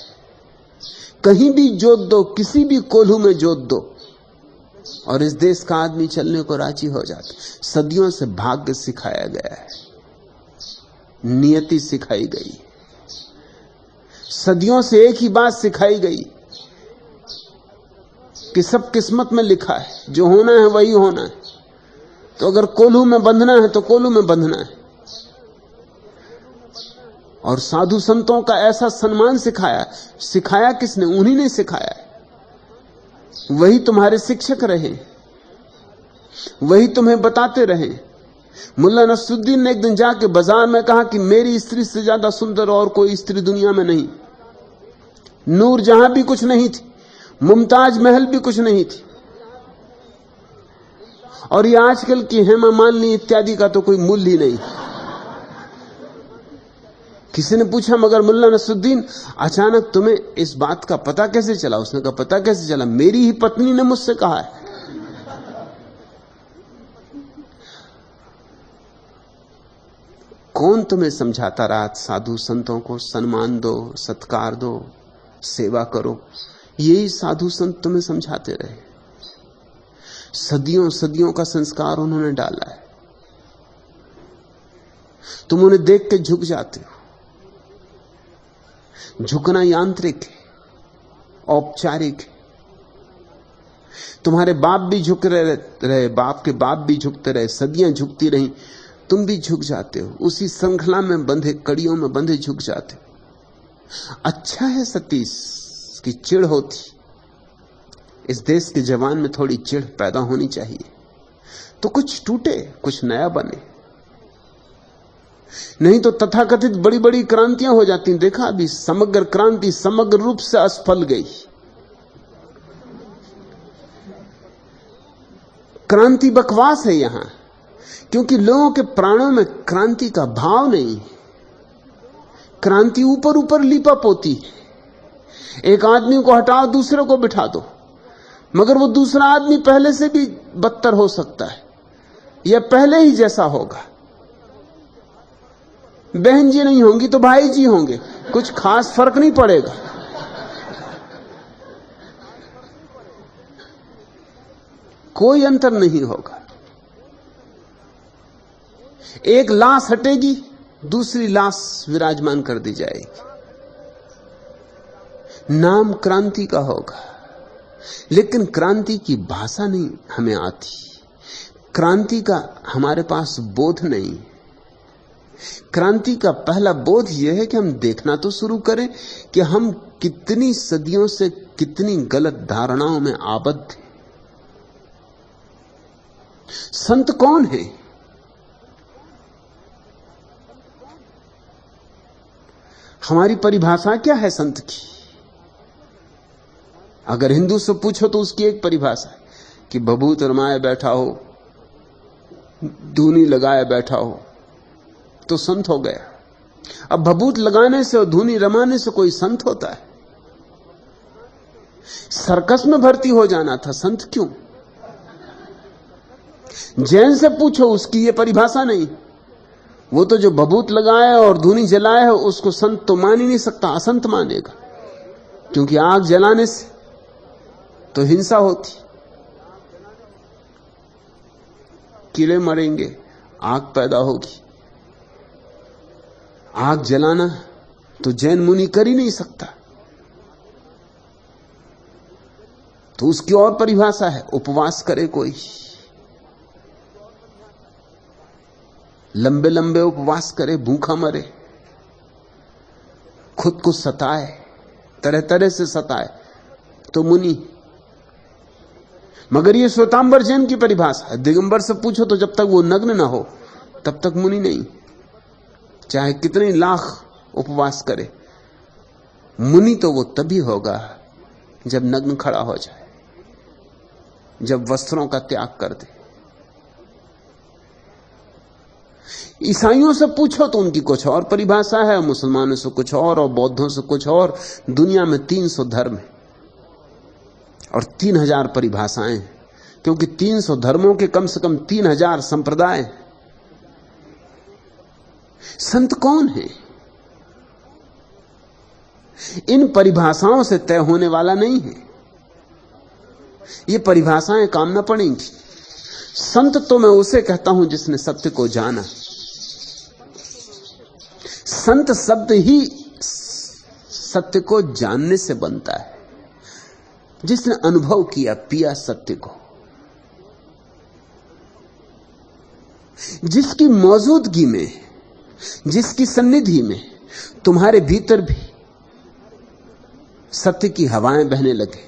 कहीं भी जोत दो, किसी भी कोल्हू में जोत दो और इस देश का आदमी चलने को राजी हो जाता। सदियों से भाग्य सिखाया गया है, नियति सिखाई गई, सदियों से एक ही बात सिखाई गई कि सब किस्मत में लिखा है, जो होना है वही होना है। तो अगर कोल्हू में बंधना है तो कोल्हू में बंधना है। और साधु संतों का ऐसा सम्मान सिखाया किसने? उन्हीं ने सिखाया है। वही तुम्हारे शिक्षक रहे, वही तुम्हें बताते रहे। मुल्ला नसरुद्दीन ने एक दिन जाके बाजार में कहा कि मेरी स्त्री से ज्यादा सुंदर और कोई स्त्री दुनिया में नहीं। नूर जहां भी कुछ नहीं थी, मुमताज महल भी कुछ नहीं थी, और ये आजकल की हेमा मालिनी इत्यादि का तो कोई मूल्य ही नहीं। किसी ने पूछा, मगर मुल्ला नसरुद्दीन अचानक तुम्हें इस बात का पता कैसे चला? उसने कहा, पता कैसे चला? मेरी ही पत्नी ने मुझसे कहा है। कौन तुम्हें समझाता रहा साधु संतों को सम्मान दो, सत्कार दो, सेवा करो? यही साधु संत तुम्हें समझाते रहे। सदियों सदियों का संस्कार उन्होंने डाला है। तुम उन्हें देख के झुक जाते हो। झुकना यांत्रिक है, औपचारिक है। तुम्हारे बाप भी झुक रहे, बाप के बाप भी झुकते रहे, सदियां झुकती रही, तुम भी झुक जाते हो, उसी श्रृंखला में बंधे, कड़ियों में बंधे झुक जाते हो। अच्छा है सतीश की चिढ़ होती, इस देश के जवान में थोड़ी चिढ़ पैदा होनी चाहिए, तो कुछ टूटे, कुछ नया बने। नहीं तो तथाकथित बड़ी बड़ी क्रांतियां हो जाती। देखा अभी समग्र क्रांति समग्र रूप से असफल गई। क्रांति बकवास है यहां, क्योंकि लोगों के प्राणों में क्रांति का भाव नहीं। क्रांति ऊपर ऊपर लिपा पोती। एक आदमी को हटाओ, दूसरे को बिठा दो, मगर वो दूसरा आदमी पहले से भी बदतर हो सकता है या पहले ही जैसा होगा। बहन जी नहीं होंगी तो भाई जी होंगे, कुछ खास फर्क नहीं पड़ेगा। कोई अंतर नहीं होगा। एक लाश हटेगी, दूसरी लाश विराजमान कर दी जाएगी। नाम क्रांति का होगा, लेकिन क्रांति की भाषा नहीं हमें आती। क्रांति का हमारे पास बोध नहीं। क्रांति का पहला बोध यह है कि हम देखना तो शुरू करें कि हम कितनी सदियों से कितनी गलत धारणाओं में आबद्ध थे। संत कौन है? हमारी परिभाषा क्या है संत की? अगर हिंदू से पूछो तो उसकी एक परिभाषा है कि भभूत रमाए बैठा हो, धूनी लगाए बैठा हो तो संत हो गया। अब भभूत लगाने से और धूनी रमाने से कोई संत होता है? सर्कस में भर्ती हो जाना था, संत क्यों? जैन से पूछो, उसकी ये परिभाषा नहीं। वो तो जो भभूत लगाए और धूनी जलाए है उसको संत तो मान ही नहीं सकता, असंत मानेगा, क्योंकि आग जलाने से तो हिंसा होती, कीड़े मरेंगे, आग पैदा होगी। आग जलाना तो जैन मुनि कर ही नहीं सकता। तो उसकी और परिभाषा है, उपवास करे कोई, लंबे लंबे उपवास करे, भूखा मरे, खुद को सताए, तरह तरह से सताए, तो मुनि। मगर ये श्वेतांबर जैन की परिभाषा है। दिगंबर से पूछो तो जब तक वो नग्न ना हो तब तक मुनि नहीं, चाहे कितने लाख उपवास करे। मुनि तो वो तभी होगा जब नग्न खड़ा हो जाए, जब वस्त्रों का त्याग कर दे। ईसाइयों से पूछो तो उनकी कुछ और परिभाषा है, मुसलमानों से कुछ और बौद्धों से कुछ और। दुनिया में 300 धर्म है और 3000 परिभाषाएं, क्योंकि 300 धर्मों के कम से कम 3000 संप्रदाय। संत कौन है? इन परिभाषाओं से तय होने वाला नहीं है। ये परिभाषाएं काम न पड़ेंगी। संत तो मैं उसे कहता हूं जिसने सत्य को जाना। संत शब्द ही सत्य को जानने से बनता है, जिसने अनुभव किया, पिया सत्य को, जिसकी मौजूदगी में, जिसकी सन्निधि में तुम्हारे भीतर भी सत्य की हवाएं बहने लगे,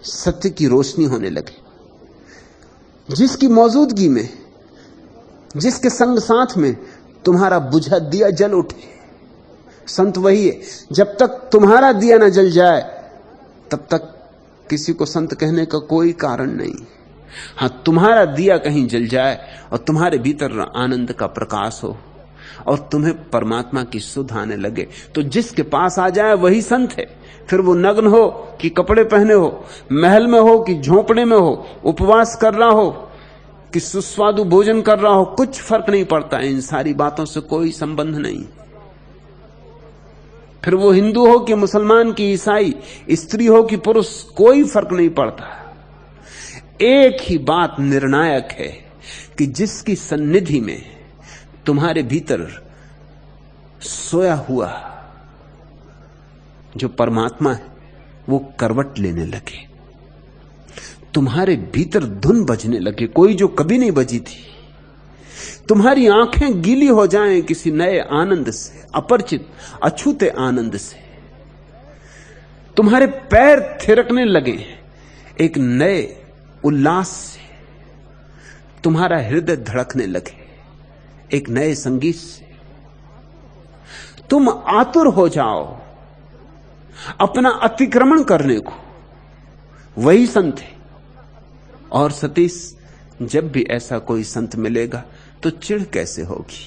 सत्य की रोशनी होने लगे, जिसकी मौजूदगी में, जिसके संग साथ में तुम्हारा बुझा दिया जल उठे। संत वही है। जब तक तुम्हारा दिया न जल जाए तब तक किसी को संत कहने का कोई कारण नहीं। हां, तुम्हारा दिया कहीं जल जाए और तुम्हारे भीतर आनंद का प्रकाश हो और तुम्हें परमात्मा की सुध आने लगे, तो जिसके पास आ जाए वही संत है। फिर वो नग्न हो कि कपड़े पहने हो, महल में हो कि झोंपड़े में हो, उपवास कर रहा हो कि सुस्वादु भोजन कर रहा हो, कुछ फर्क नहीं पड़ता। इन सारी बातों से कोई संबंध नहीं। फिर वो हिंदू हो कि मुसलमान कि ईसाई, स्त्री हो कि पुरुष, कोई फर्क नहीं पड़ता। एक ही बात निर्णायक है कि जिसकी सन्निधि में तुम्हारे भीतर सोया हुआ जो परमात्मा है वो करवट लेने लगे, तुम्हारे भीतर धुन बजने लगे, कोई जो कभी नहीं बजी थी। तुम्हारी आंखें गीली हो जाएं किसी नए आनंद से, अपरिचित अछूते आनंद से। तुम्हारे पैर थिरकने लगे एक नए उल्लास से। तुम्हारा हृदय धड़कने लगे एक नए संगीत से। तुम आतुर हो जाओ अपना अतिक्रमण करने को। वही संत है। और सतीश, जब भी ऐसा कोई संत मिलेगा तो चिढ़ कैसे होगी?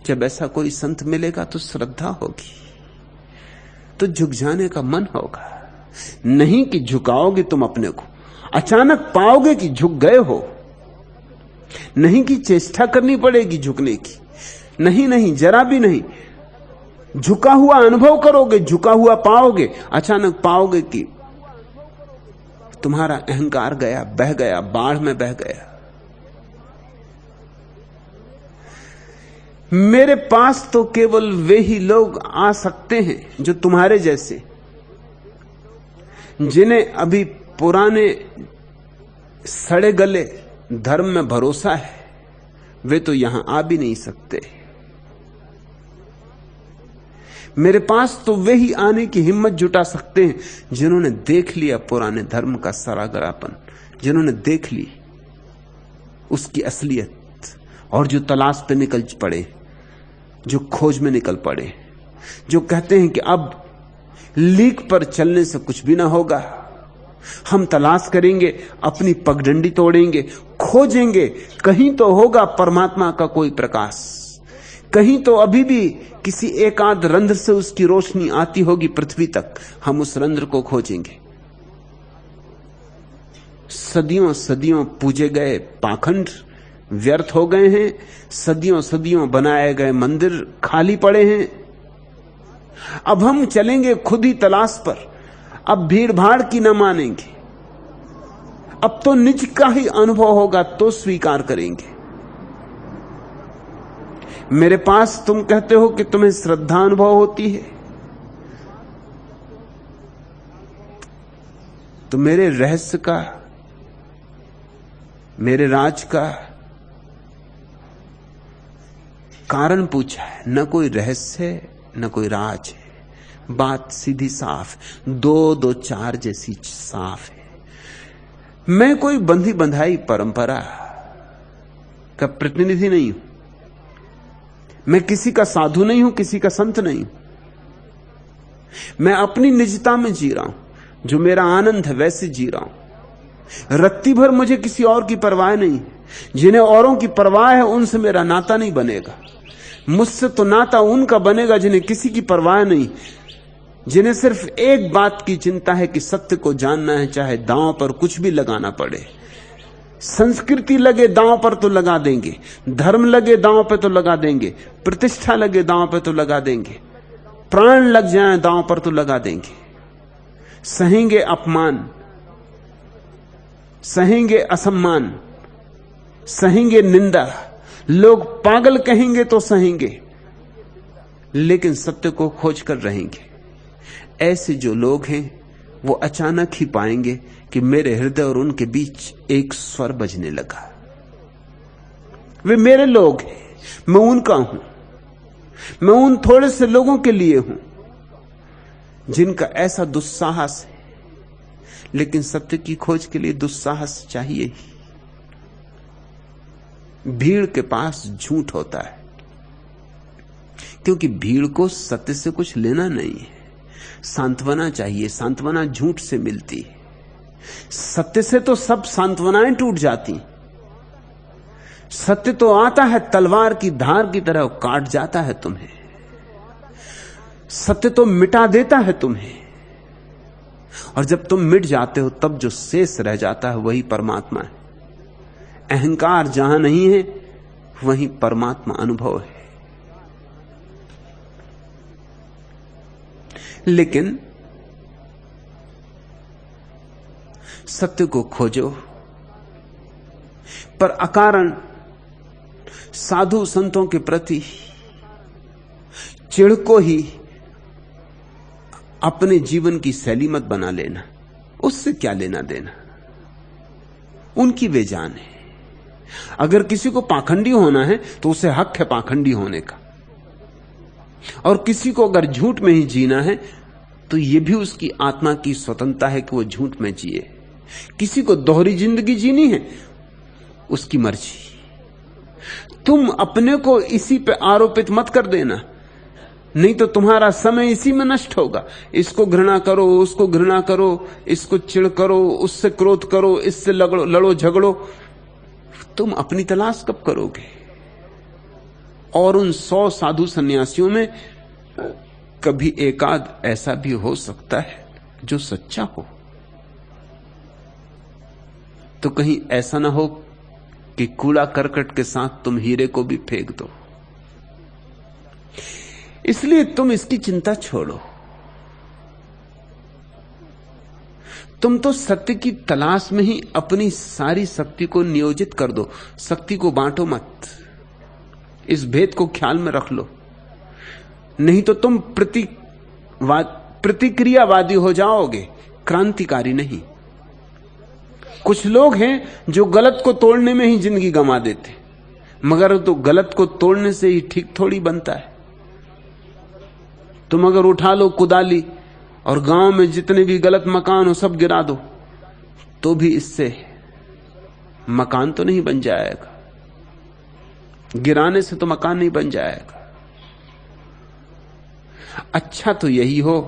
जब ऐसा कोई संत मिलेगा तो श्रद्धा होगी, तो झुक जाने का मन होगा। नहीं कि झुकाओगे तुम अपने को, अचानक पाओगे कि झुक गए हो। नहीं कि चेष्टा करनी पड़ेगी झुकने की, नहीं, जरा भी नहीं। झुका हुआ अनुभव करोगे, झुका हुआ पाओगे। अचानक पाओगे कि तुम्हारा अहंकार गया, बह गया, बाढ़ में बह गया। मेरे पास तो केवल वे ही लोग आ सकते हैं जो तुम्हारे जैसे, जिन्हें अभी पुराने सड़े गले धर्म में भरोसा है। वे तो यहां आ भी नहीं सकते। मेरे पास तो वे ही आने की हिम्मत जुटा सकते हैं जिन्होंने देख लिया पुराने धर्म का सरागरापन, जिन्होंने देख ली उसकी असलियत, और जो तलाश पे निकल पड़े, जो खोज में निकल पड़े, जो कहते हैं कि अब लीक पर चलने से कुछ भी ना होगा। हम तलाश करेंगे, अपनी पगडंडी तोड़ेंगे, खोजेंगे, कहीं तो होगा परमात्मा का कोई प्रकाश, कहीं तो अभी भी किसी एकाध रंध्र से उसकी रोशनी आती होगी पृथ्वी तक। हम उस रंध्र को खोजेंगे। सदियों सदियों पूजे गए पाखंड व्यर्थ हो गए हैं। सदियों सदियों बनाए गए मंदिर खाली पड़े हैं। अब हम चलेंगे खुद ही तलाश पर। अब भीड़ भाड़ की न मानेंगे। अब तो निज का ही अनुभव होगा तो स्वीकार करेंगे। मेरे पास तुम कहते हो कि तुम्हें श्रद्धा अनुभव होती है, तो मेरे रहस्य का, मेरे राज का कारण पूछा है। न कोई रहस्य है, न कोई राज है। बात सीधी साफ, 2 2 4 जैसी साफ है। मैं कोई बंधी बंधाई परंपरा का प्रतिनिधि नहीं हूं। मैं किसी का साधु नहीं हूं, किसी का संत नहीं हूं। मैं अपनी निजता में जी रहा हूं, जो मेरा आनंद है वैसे जी रहा हूं। रत्ती भर मुझे किसी और की परवाह नहीं। जिन्हें औरों की परवाह है उनसे मेरा नाता नहीं बनेगा। मुझसे तो नाता उनका बनेगा जिन्हें किसी की परवाह नहीं, जिन्हें सिर्फ एक बात की चिंता है कि सत्य को जानना है, चाहे दांव पर कुछ भी लगाना पड़े। संस्कृति लगे दांव पर तो लगा देंगे, धर्म लगे दांव पे तो लगा देंगे, प्रतिष्ठा लगे दांव पे तो लगा देंगे, प्राण लग जाएं दांव पर तो लगा देंगे। सहेंगे अपमान, सहेंगे असम्मान, सहेंगे निंदा। लोग पागल कहेंगे तो सहेंगे, लेकिन सत्य को खोज कर रहेंगे। ऐसे जो लोग हैं वो अचानक ही पाएंगे कि मेरे हृदय और उनके बीच एक स्वर बजने लगा। वे मेरे लोग हैं, मैं उनका हूं। मैं उन थोड़े से लोगों के लिए हूं जिनका ऐसा दुस्साहस है। लेकिन सत्य की खोज के लिए दुस्साहस चाहिए ही। भीड़ के पास झूठ होता है, क्योंकि भीड़ को सत्य से कुछ लेना नहीं है। सांत्वना चाहिए, सांत्वना झूठ से मिलती है। सत्य से तो सब सांत्वनाएं टूट जाती। सत्य तो आता है तलवार की धार की तरह, काट जाता है तुम्हें। सत्य तो मिटा देता है तुम्हें, और जब तुम मिट जाते हो तब जो शेष रह जाता है वही परमात्मा है। अहंकार जहां नहीं है वहीं परमात्मा अनुभव है। लेकिन सत्य को खोजो, पर अकारण साधु संतों के प्रति चिढ़ को ही अपने जीवन की शैली मत बना लेना, उससे क्या लेना देना, उनकी वे जान है। अगर किसी को पाखंडी होना है तो उसे हक है पाखंडी होने का, और किसी को अगर झूठ में ही जीना है तो यह भी उसकी आत्मा की स्वतंत्रता है कि वो झूठ में जिए। किसी को दोहरी जिंदगी जीनी है, उसकी मर्जी। तुम अपने को इसी पे आरोपित मत कर देना, नहीं तो तुम्हारा समय इसी में नष्ट होगा। इसको घृणा करो, उसको घृणा करो, इसको चिढ़ करो, उससे क्रोध करो, इससे लड़ो झगड़ो। तुम अपनी तलाश कब करोगे? और उन 100 साधु सन्यासियों में कभी एकाध ऐसा भी हो सकता है जो सच्चा हो। तो कहीं ऐसा ना हो कि कूड़ा करकट के साथ तुम हीरे को भी फेंक दो। इसलिए तुम इसकी चिंता छोड़ो। तुम तो सत्य की तलाश में ही अपनी सारी शक्ति को नियोजित कर दो। शक्ति को बांटो मत, इस भेद को ख्याल में रख लो, नहीं तो तुम प्रतिक्रियावादी हो जाओगे, क्रांतिकारी नहीं। कुछ लोग हैं जो गलत को तोड़ने में ही जिंदगी गंवा देते, मगर तो गलत को तोड़ने से ही ठीक थोड़ी बनता है। तुम अगर उठा लो कुदाली और गांव में जितने भी गलत मकान हो सब गिरा दो, तो भी इससे मकान तो नहीं बन जाएगा। गिराने से तो मकान नहीं बन जाएगा। अच्छा तो यही हो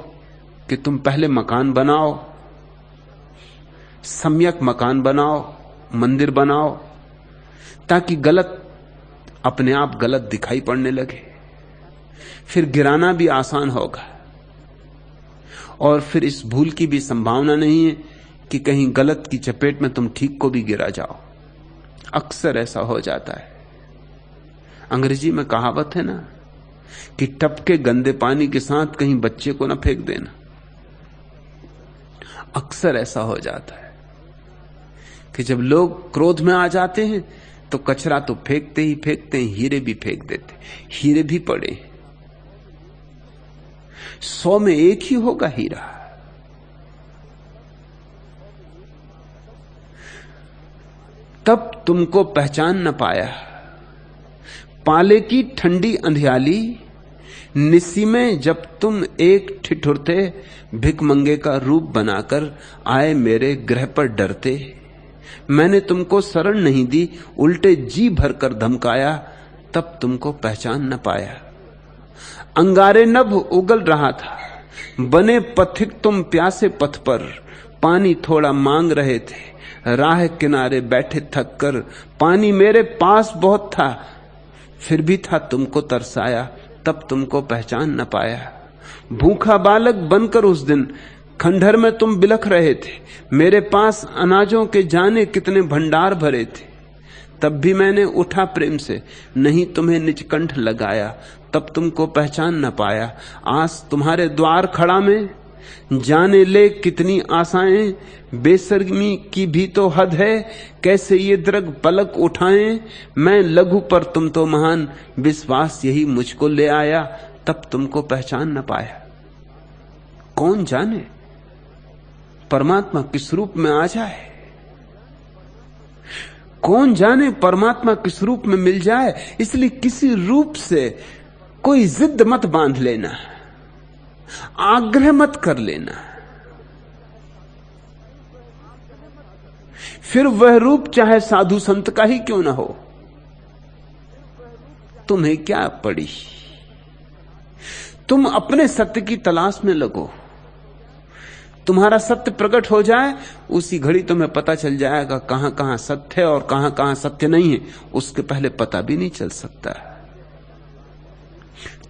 कि तुम पहले मकान बनाओ, सम्यक मकान बनाओ, मंदिर बनाओ, ताकि गलत अपने आप गलत दिखाई पड़ने लगे। फिर गिराना भी आसान होगा, और फिर इस भूल की भी संभावना नहीं है कि कहीं गलत की चपेट में तुम ठीक को भी गिरा जाओ। अक्सर ऐसा हो जाता है। अंग्रेजी में कहावत है ना कि टपके गंदे पानी के साथ कहीं बच्चे को ना फेंक देना। अक्सर ऐसा हो जाता है कि जब लोग क्रोध में आ जाते हैं तो कचरा तो फेंकते ही फेंकते हैं, हीरे भी फेंक देते। हीरे भी पड़े, 100 में 1 ही होगा हीरा। तब तुमको पहचान न पाया। पाले की ठंडी अंधियाली निसी में जब तुम एक ठिठुरते भिखमंगे का रूप बनाकर आए मेरे गृह पर डरते। मैंने तुमको शरण नहीं दी, उल्टे जी भरकर धमकाया, तब तुमको पहचान न पाया। अंगारे नभ उगल रहा था, बने पथिक तुम प्यासे पथ पर, पानी थोड़ा मांग रहे थे, राह किनारे बैठे थक कर। पानी मेरे पास बहुत था, फिर भी था तुमको तरसाया, तब तुमको पहचान न पाया। भूखा बालक बनकर उस दिन खंडहर में तुम बिलख रहे थे, मेरे पास अनाजों के जाने कितने भंडार भरे थे। तब भी मैंने उठा प्रेम से, नहीं तुम्हें निजकंठ लगाया, तब तुमको पहचान न पाया। आज तुम्हारे द्वार खड़ा में जाने ले कितनी आशाएं, बेशर्मी की भी तो हद है, कैसे ये दृग पलक उठाएं। मैं लघु पर तुम तो महान, विश्वास यही मुझको ले आया, तब तुमको पहचान न पाया। कौन जाने परमात्मा किस रूप में आ जाए, कौन जाने परमात्मा किस रूप में मिल जाए। इसलिए किसी रूप से कोई जिद मत बांध लेना, आग्रह मत कर लेना। फिर वह रूप चाहे साधु संत का ही क्यों ना हो, तुम्हें क्या पड़ी। तुम अपने सत्य की तलाश में लगो। तुम्हारा सत्य प्रकट हो जाए, उसी घड़ी तुम्हें पता चल जाएगा कहां कहां सत्य है और कहां कहां सत्य नहीं है। उसके पहले पता भी नहीं चल सकता।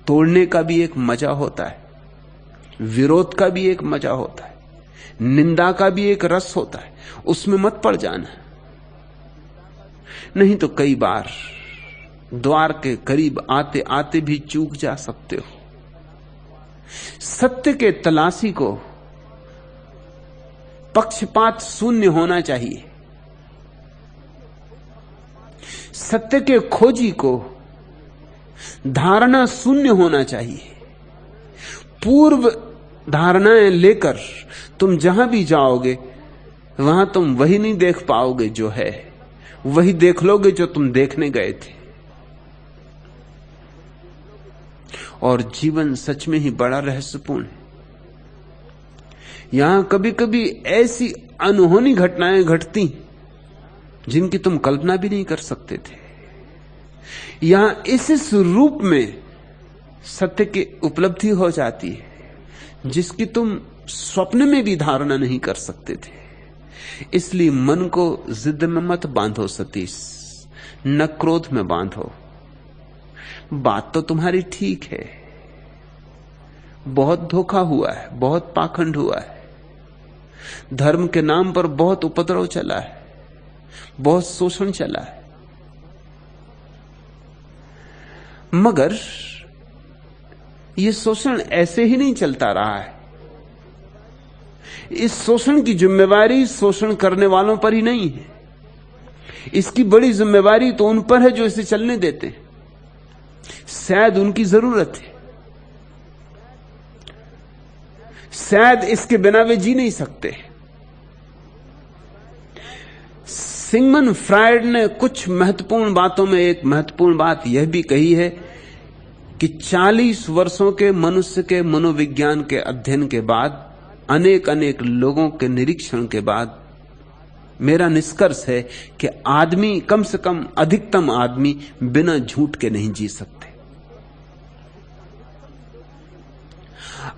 तोड़ने का भी एक मजा होता है, विरोध का भी एक मजा होता है, निंदा का भी एक रस होता है। उसमें मत पड़ जाना, नहीं तो कई बार द्वार के करीब आते आते भी चूक जा सकते हो। सत्य के तलाशी को पक्षपात शून्य होना चाहिए। सत्य के खोजी को धारणा शून्य होना चाहिए। पूर्व धारणाएं लेकर तुम जहां भी जाओगे वहां तुम वही नहीं देख पाओगे जो है, वही देख लोगे जो तुम देखने गए थे। और जीवन सच में ही बड़ा रहस्यपूर्ण है। यहां कभी कभी ऐसी अनहोनी घटनाएं घटती जिनकी तुम कल्पना भी नहीं कर सकते थे। यहां इस रूप में सत्य की उपलब्धि हो जाती है जिसकी तुम स्वप्न में भी धारणा नहीं कर सकते थे। इसलिए मन को जिद में मत बांधो सतीश, न क्रोध में बांधो। बात तो तुम्हारी ठीक है, बहुत धोखा हुआ है, बहुत पाखंड हुआ है, धर्म के नाम पर बहुत उपद्रव चला है, बहुत शोषण चला है। मगर यह शोषण ऐसे ही नहीं चलता रहा है। इस शोषण की जिम्मेवारी शोषण करने वालों पर ही नहीं है, इसकी बड़ी जिम्मेवारी तो उन पर है जो इसे चलने देते हैं। शायद उनकी जरूरत है, शायद इसके बिना वे जी नहीं सकते। सिगमंड फ्रायड ने कुछ महत्वपूर्ण बातों में एक महत्वपूर्ण बात यह भी कही है कि 40 वर्षों के मनुष्य के मनोविज्ञान के अध्ययन के बाद, अनेक लोगों के निरीक्षण के बाद मेरा निष्कर्ष है कि आदमी, कम से कम अधिकतम आदमी, बिना झूठ के नहीं जी सकते।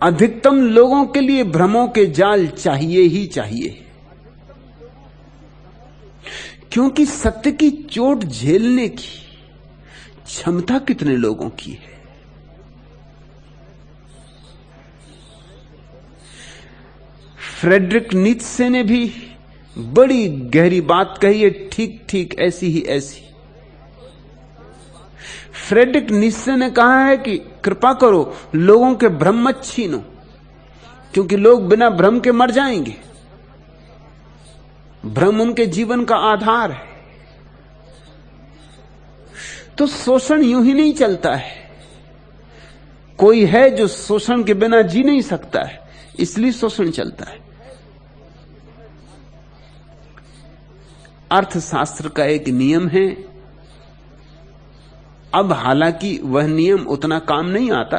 अधिकतम लोगों के लिए भ्रमों के जाल चाहिए ही चाहिए, क्योंकि सत्य की चोट झेलने की क्षमता कितने लोगों की है। फ्रेडरिक नीत्शे ने भी बड़ी गहरी बात कही है, ठीक ठीक ऐसी ही ऐसी। फ्रेडरिक नीत्शे ने कहा है कि कृपा करो लोगों के भ्रम मत छीनो, क्योंकि लोग बिना भ्रम के मर जाएंगे। भ्रम उनके जीवन का आधार है। तो शोषण यूं ही नहीं चलता है। कोई है जो शोषण के बिना जी नहीं सकता है, इसलिए शोषण चलता है। अर्थशास्त्र का एक नियम है, अब हालांकि वह नियम उतना काम नहीं आता,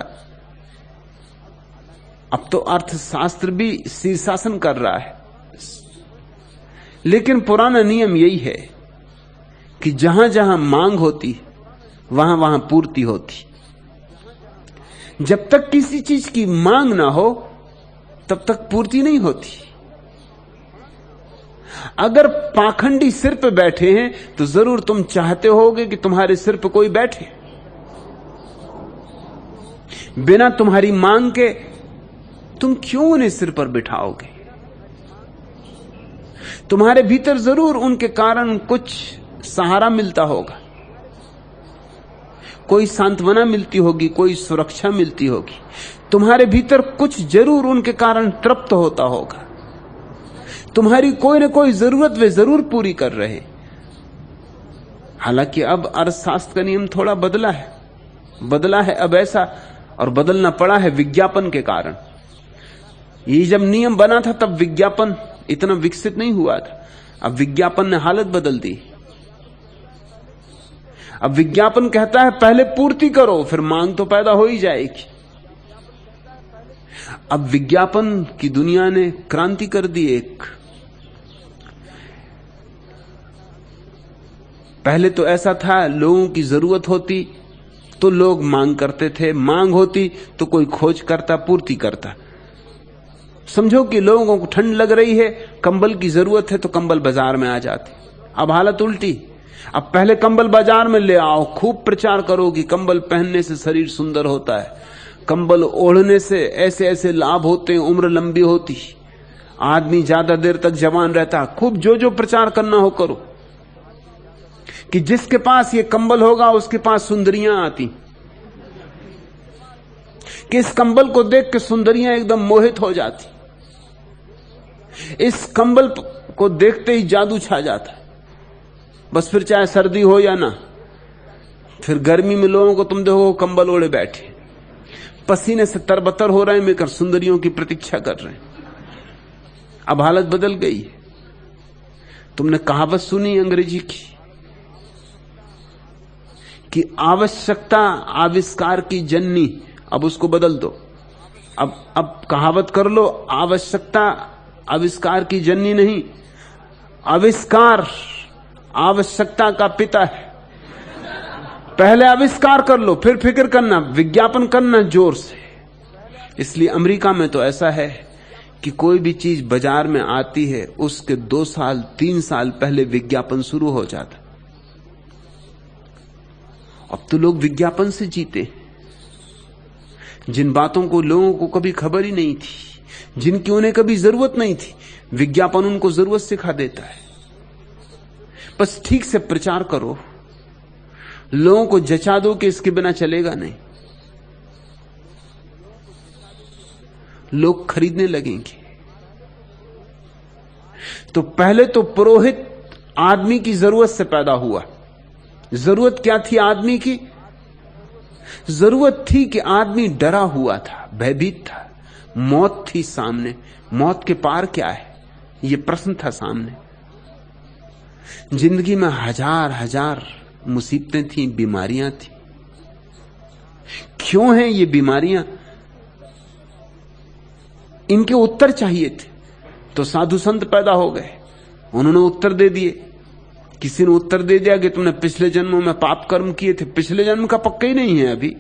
अब तो अर्थशास्त्र भी शीर्षासन कर रहा है, लेकिन पुराना नियम यही है कि जहां जहां मांग होती वहां वहां पूर्ति होती। जब तक किसी चीज की मांग ना हो तब तक पूर्ति नहीं होती। अगर पाखंडी सिर पे बैठे हैं तो जरूर तुम चाहते होगे कि तुम्हारे सिर पे कोई बैठे। बिना तुम्हारी मांग के तुम क्यों उन्हें सिर पर बिठाओगे? तुम्हारे भीतर जरूर उनके कारण कुछ सहारा मिलता होगा, कोई सांत्वना मिलती होगी, कोई सुरक्षा मिलती होगी। तुम्हारे भीतर कुछ जरूर उनके कारण तृप्त होता होगा। तुम्हारी कोई ना कोई जरूरत वे जरूर पूरी कर रहे। हालांकि अब अर्थशास्त्र का नियम थोड़ा बदला है अब ऐसा, और बदलना पड़ा है विज्ञापन के कारण। ये जब नियम बना था तब विज्ञापन इतना विकसित नहीं हुआ था। अब विज्ञापन ने हालत बदल दी। अब विज्ञापन कहता है पहले पूर्ति करो, फिर मांग तो पैदा हो ही जाएगी। अब विज्ञापन की दुनिया ने क्रांति कर दी एक। पहले तो ऐसा था, लोगों की जरूरत होती तो लोग मांग करते थे, मांग होती तो कोई खोज करता, पूर्ति करता। समझो कि लोगों को ठंड लग रही है, कंबल की जरूरत है तो कंबल बाजार में आ जाते। अब हालत उल्टी। अब पहले कंबल बाजार में ले आओ, खूब प्रचार करो कि कंबल पहनने से शरीर सुंदर होता है, कंबल ओढ़ने से ऐसे ऐसे लाभ होते हैं, उम्र लंबी होती, आदमी ज्यादा देर तक जवान रहता। खूब जो जो प्रचार करना हो करो कि जिसके पास ये कंबल होगा उसके पास सुंदरियां आती, कि इस कंबल को देख के सुंदरियां एकदम मोहित हो जाती, इस कंबल को देखते ही जादू छा जाता। बस फिर चाहे सर्दी हो या ना, फिर गर्मी में लोगों को तुम देखो कंबल ओढ़े बैठे, पसीने से तरबतर हो रहे हैं, मिलकर सुंदरियों की प्रतीक्षा कर रहे हैं। अब हालत बदल गई है। तुमने कहावत सुनी अंग्रेजी की कि आवश्यकता आविष्कार की जननी, अब उसको बदल दो। अब कहावत कर लो, आवश्यकता आविष्कार की जननी नहीं, आविष्कार आवश्यकता का पिता है। पहले आविष्कार कर लो, फिर फिक्र करना, विज्ञापन करना जोर से। इसलिए अमेरिका में तो ऐसा है कि कोई भी चीज बाजार में आती है, उसके 2 साल 3 साल पहले विज्ञापन शुरू हो जाता। अब तो लोग विज्ञापन से जीते, जिन बातों को लोगों को कभी खबर ही नहीं थी, जिनकी उन्हें कभी जरूरत नहीं थी, विज्ञापन उनको जरूरत सिखा देता है। बस ठीक से प्रचार करो, लोगों को जचा दो कि इसके बिना चलेगा नहीं, लोग खरीदने लगेंगे। तो पहले तो पुरोहित आदमी की जरूरत से पैदा हुआ। जरूरत क्या थी आदमी की? जरूरत थी कि आदमी डरा हुआ था, भयभीत था, मौत थी सामने, मौत के पार क्या है, यह प्रश्न था सामने। जिंदगी में हजार हजार मुसीबतें थी, बीमारियां थी। क्यों हैं ये बीमारियां? इनके उत्तर चाहिए थे, तो साधु संत पैदा हो गए, उन्होंने उत्तर दे दिए। किसी ने उत्तर दे दिया कि तुमने पिछले जन्मों में पाप कर्म किए थे। पिछले जन्म का पक्का ही नहीं है अभी,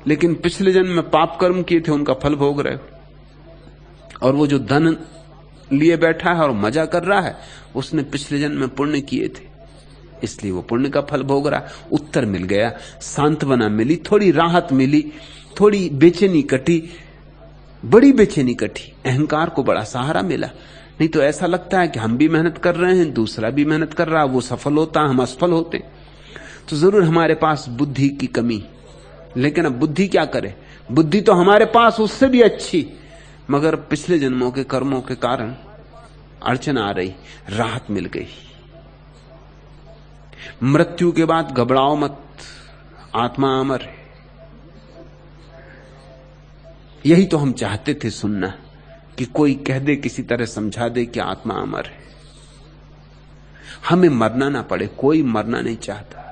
लेकिन पिछले जन्म में पाप कर्म किए थे, उनका फल भोग रहे हो। और वो जो धन लिए बैठा है और मजा कर रहा है, उसने पिछले जन्म में पुण्य किए थे, इसलिए वो पुण्य का फल भोग रहा। उत्तर मिल गया, सांत्वना मिली, थोड़ी राहत मिली, थोड़ी बेचैनी कटी, बड़ी बेचैनी कटी, अहंकार को बड़ा सहारा मिला। नहीं तो ऐसा लगता है कि हम भी मेहनत कर रहे हैं, दूसरा भी मेहनत कर रहा है, वो सफल होता, हम असफल होते। तो जरूर हमारे पास बुद्धि की कमी, लेकिन अब बुद्धि क्या करे? बुद्धि तो हमारे पास उससे भी अच्छी, मगर पिछले जन्मों के कर्मों के कारण अड़चन आ रही, राहत मिल गई। मृत्यु के बाद घबराओ मत, आत्मा अमर है। यही तो हम चाहते थे सुनना, कि कोई कह दे, किसी तरह समझा दे कि आत्मा अमर है, हमें मरना ना पड़े। कोई मरना नहीं चाहता।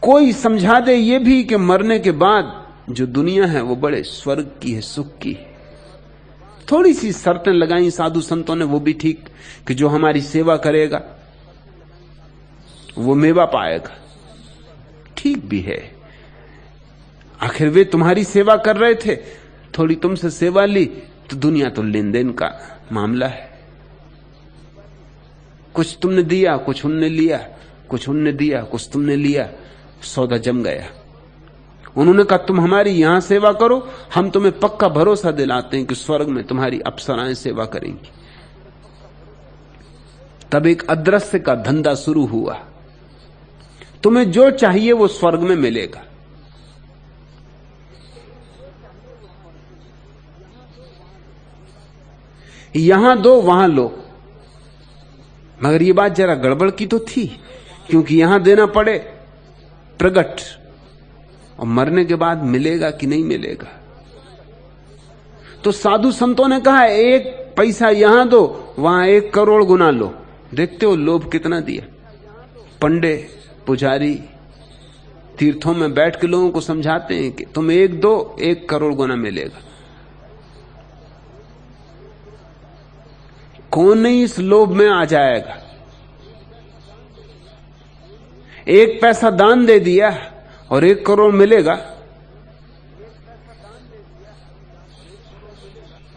कोई समझा दे ये भी कि मरने के बाद जो दुनिया है वो बड़े स्वर्ग की है, सुख की है। थोड़ी सी शर्तें लगाई साधु संतों ने, वो भी ठीक, कि जो हमारी सेवा करेगा वो मेवा पाएगा। ठीक भी है, आखिर वे तुम्हारी सेवा कर रहे थे, थोड़ी तुमसे सेवा ली, तो दुनिया तो लेन देन का मामला है। कुछ तुमने दिया, कुछ उनने लिया, कुछ उनने दिया, कुछ तुमने लिया, सौदा जम गया। उन्होंने कहा तुम हमारी यहां सेवा करो, हम तुम्हें पक्का भरोसा दिलाते हैं कि स्वर्ग में तुम्हारी अप्सराएं सेवा करेंगी। तब एक अदृश्य का धंधा शुरू हुआ। तुम्हें जो चाहिए वो स्वर्ग में मिलेगा। यहां दो वहां लो। मगर ये बात जरा गड़बड़ की तो थी, क्योंकि यहां देना पड़े प्रगट, और मरने के बाद मिलेगा कि नहीं मिलेगा। तो साधु संतों ने कहा एक पैसा यहां दो, वहां 1 करोड़ गुना लो। देखते हो लोभ कितना दिया। पंडे पुजारी तीर्थों में बैठ के लोगों को समझाते हैं कि तुम 1 दो, 1 करोड़ गुना मिलेगा। कौन नहीं इस लोभ में आ जाएगा? 1 पैसा दान दे दिया और 1 करोड़ मिलेगा।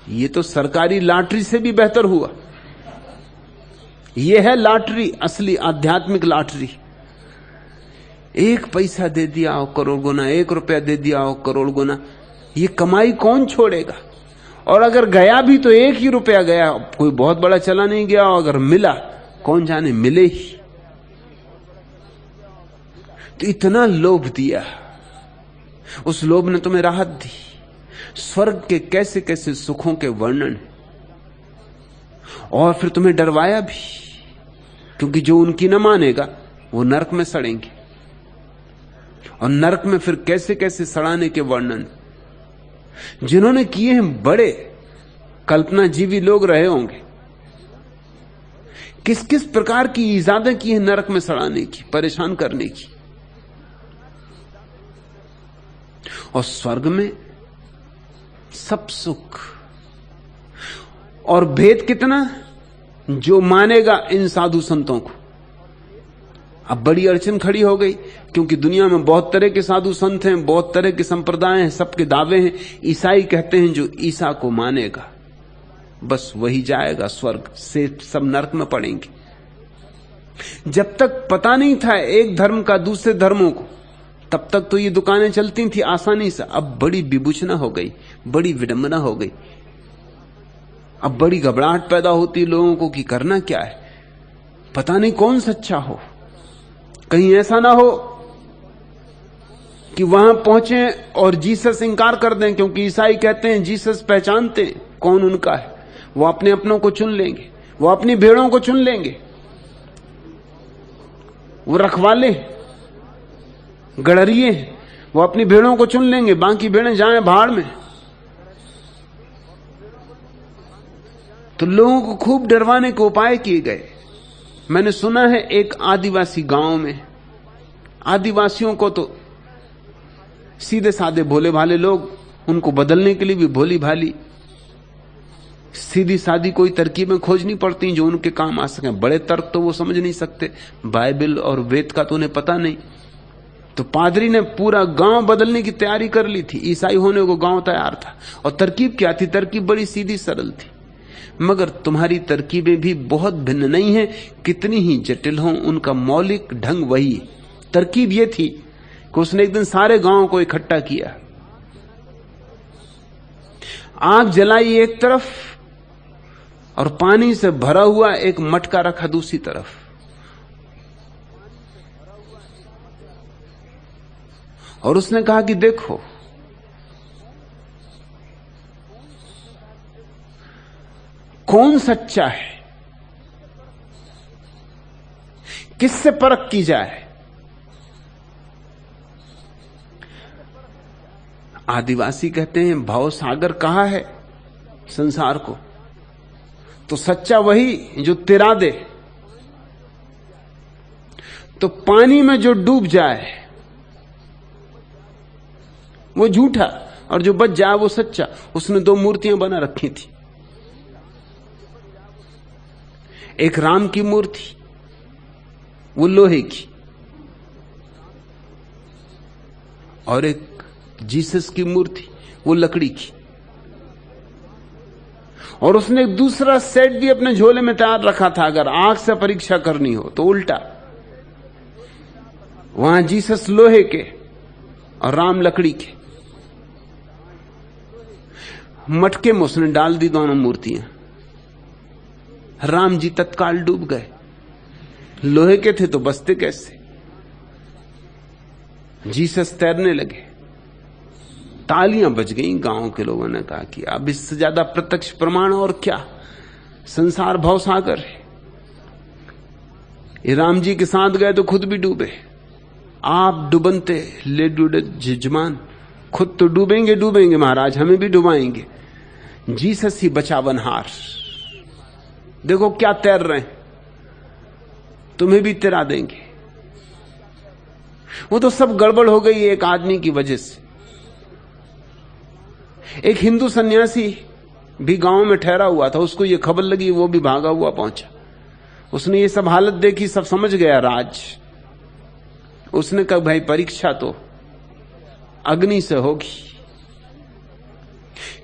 ये तो सरकारी लॉटरी से भी बेहतर हुआ। यह है लॉटरी, असली आध्यात्मिक लॉटरी। 1 पैसा दे दिया और करोड़ गुना, 1 रुपया दे दिया और करोड़ गुना। ये कमाई कौन छोड़ेगा? और अगर गया भी तो 1 ही रुपया गया, कोई बहुत बड़ा चला नहीं गया। और अगर मिला, कौन जाने मिले ही। तो इतना लोभ दिया, उस लोभ ने तुम्हें राहत दी। स्वर्ग के कैसे कैसे सुखों के वर्णन, और फिर तुम्हें डरवाया भी, क्योंकि जो उनकी न मानेगा वो नरक में सड़ेंगे। और नरक में फिर कैसे कैसे सड़ाने के वर्णन जिन्होंने किए हैं, बड़े कल्पनाजीवी लोग रहे होंगे। किस किस प्रकार की इजादें की है नरक में सड़ाने की, परेशान करने की। और स्वर्ग में सब सुख। और भेद कितना, जो मानेगा इन साधु संतों को। अब बड़ी अड़चन खड़ी हो गई, क्योंकि दुनिया में बहुत तरह के साधु संत हैं, बहुत तरह के संप्रदाय हैं, सबके दावे हैं। ईसाई कहते हैं जो ईसा को मानेगा बस वही जाएगा स्वर्ग से, सब नरक में पड़ेंगे। जब तक पता नहीं था एक धर्म का दूसरे धर्मों को, तब तक तो ये दुकानें चलती थी आसानी से। अब बड़ी विभूषणा हो गई, बड़ी विडंबना हो गई। अब बड़ी घबराहट पैदा होती लोगों को कि करना क्या है, पता नहीं कौन सच्चा हो। कहीं ऐसा ना हो कि वहां पहुंचे और जीसस इंकार कर दें, क्योंकि ईसाई कहते हैं जीसस पहचानते हैं कौन उनका है। वो अपने अपनों को चुन लेंगे, वो अपनी भेड़ों को चुन लेंगे, वो रखवाले गड़रिए, वो अपनी भेड़ों को चुन लेंगे, बाकी भेड़ें जाएं भाड़ में। तो लोगों को खूब डरवाने के उपाय किए गए। मैंने सुना है एक आदिवासी गांव में, आदिवासियों को तो सीधे साधे भोले भाले लोग, उनको बदलने के लिए भी भोली भाली सीधी सादी कोई तरकीबें खोजनी पड़ती जो उनके काम आ सके। बड़े तर्क तो वो समझ नहीं सकते, बाइबल और वेद का तो उन्हें पता नहीं। तो पादरी ने पूरा गांव बदलने की तैयारी कर ली थी, ईसाई होने को गांव तैयार था। और तरकीब क्या थी? तरकीब बड़ी सीधी सरल थी, मगर तुम्हारी तरकीबें भी बहुत भिन्न नहीं है, कितनी ही जटिल हों, उनका मौलिक ढंग वही है। तरकीब यह थी कि उसने एक दिन सारे गांव को इकट्ठा किया, आग जलाई एक तरफ और पानी से भरा हुआ एक मटका रखा दूसरी तरफ। और उसने कहा कि देखो, कौन सच्चा है, किससे परख की जाए। आदिवासी कहते हैं भाव सागर कहा है संसार को, तो सच्चा वही जो तिरा दे। तो पानी में जो डूब जाए वो झूठा, और जो बच जाए वो सच्चा। उसने दो मूर्तियां बना रखी थी, एक राम की मूर्ति वो लोहे की, और एक जीसस की मूर्ति वो लकड़ी की। और उसने एक दूसरा सेट भी अपने झोले में तैयार रखा था, अगर आंख से परीक्षा करनी हो तो उल्टा, वहां जीसस लोहे के और राम लकड़ी के। मटके में उसने डाल दी दोनों मूर्तियां। राम जी तत्काल डूब गए, लोहे के थे तो बचते कैसे। जीसस तैरने लगे, तालियां बज गईं। गांव के लोगों ने कहा कि अब इससे ज्यादा प्रत्यक्ष प्रमाण और क्या, संसार भवसागर है। ये राम जी के साथ गए तो खुद भी डूबे। आप डुबनते ले डूबे जजमान, खुद तो डूबेंगे डूबेंगे महाराज, हमें भी डुबाएंगे। जीसस ही बचावनहार, देखो क्या तैर रहे हैं, तुम्हें भी तिरा देंगे। वो तो सब गड़बड़ हो गई एक आदमी की वजह से। एक हिंदू सन्यासी भी गांव में ठहरा हुआ था, उसको ये खबर लगी, वो भी भागा हुआ पहुंचा। उसने ये सब हालत देखी, सब समझ गया राज। उसने कहा भाई परीक्षा तो अग्नि से होगी,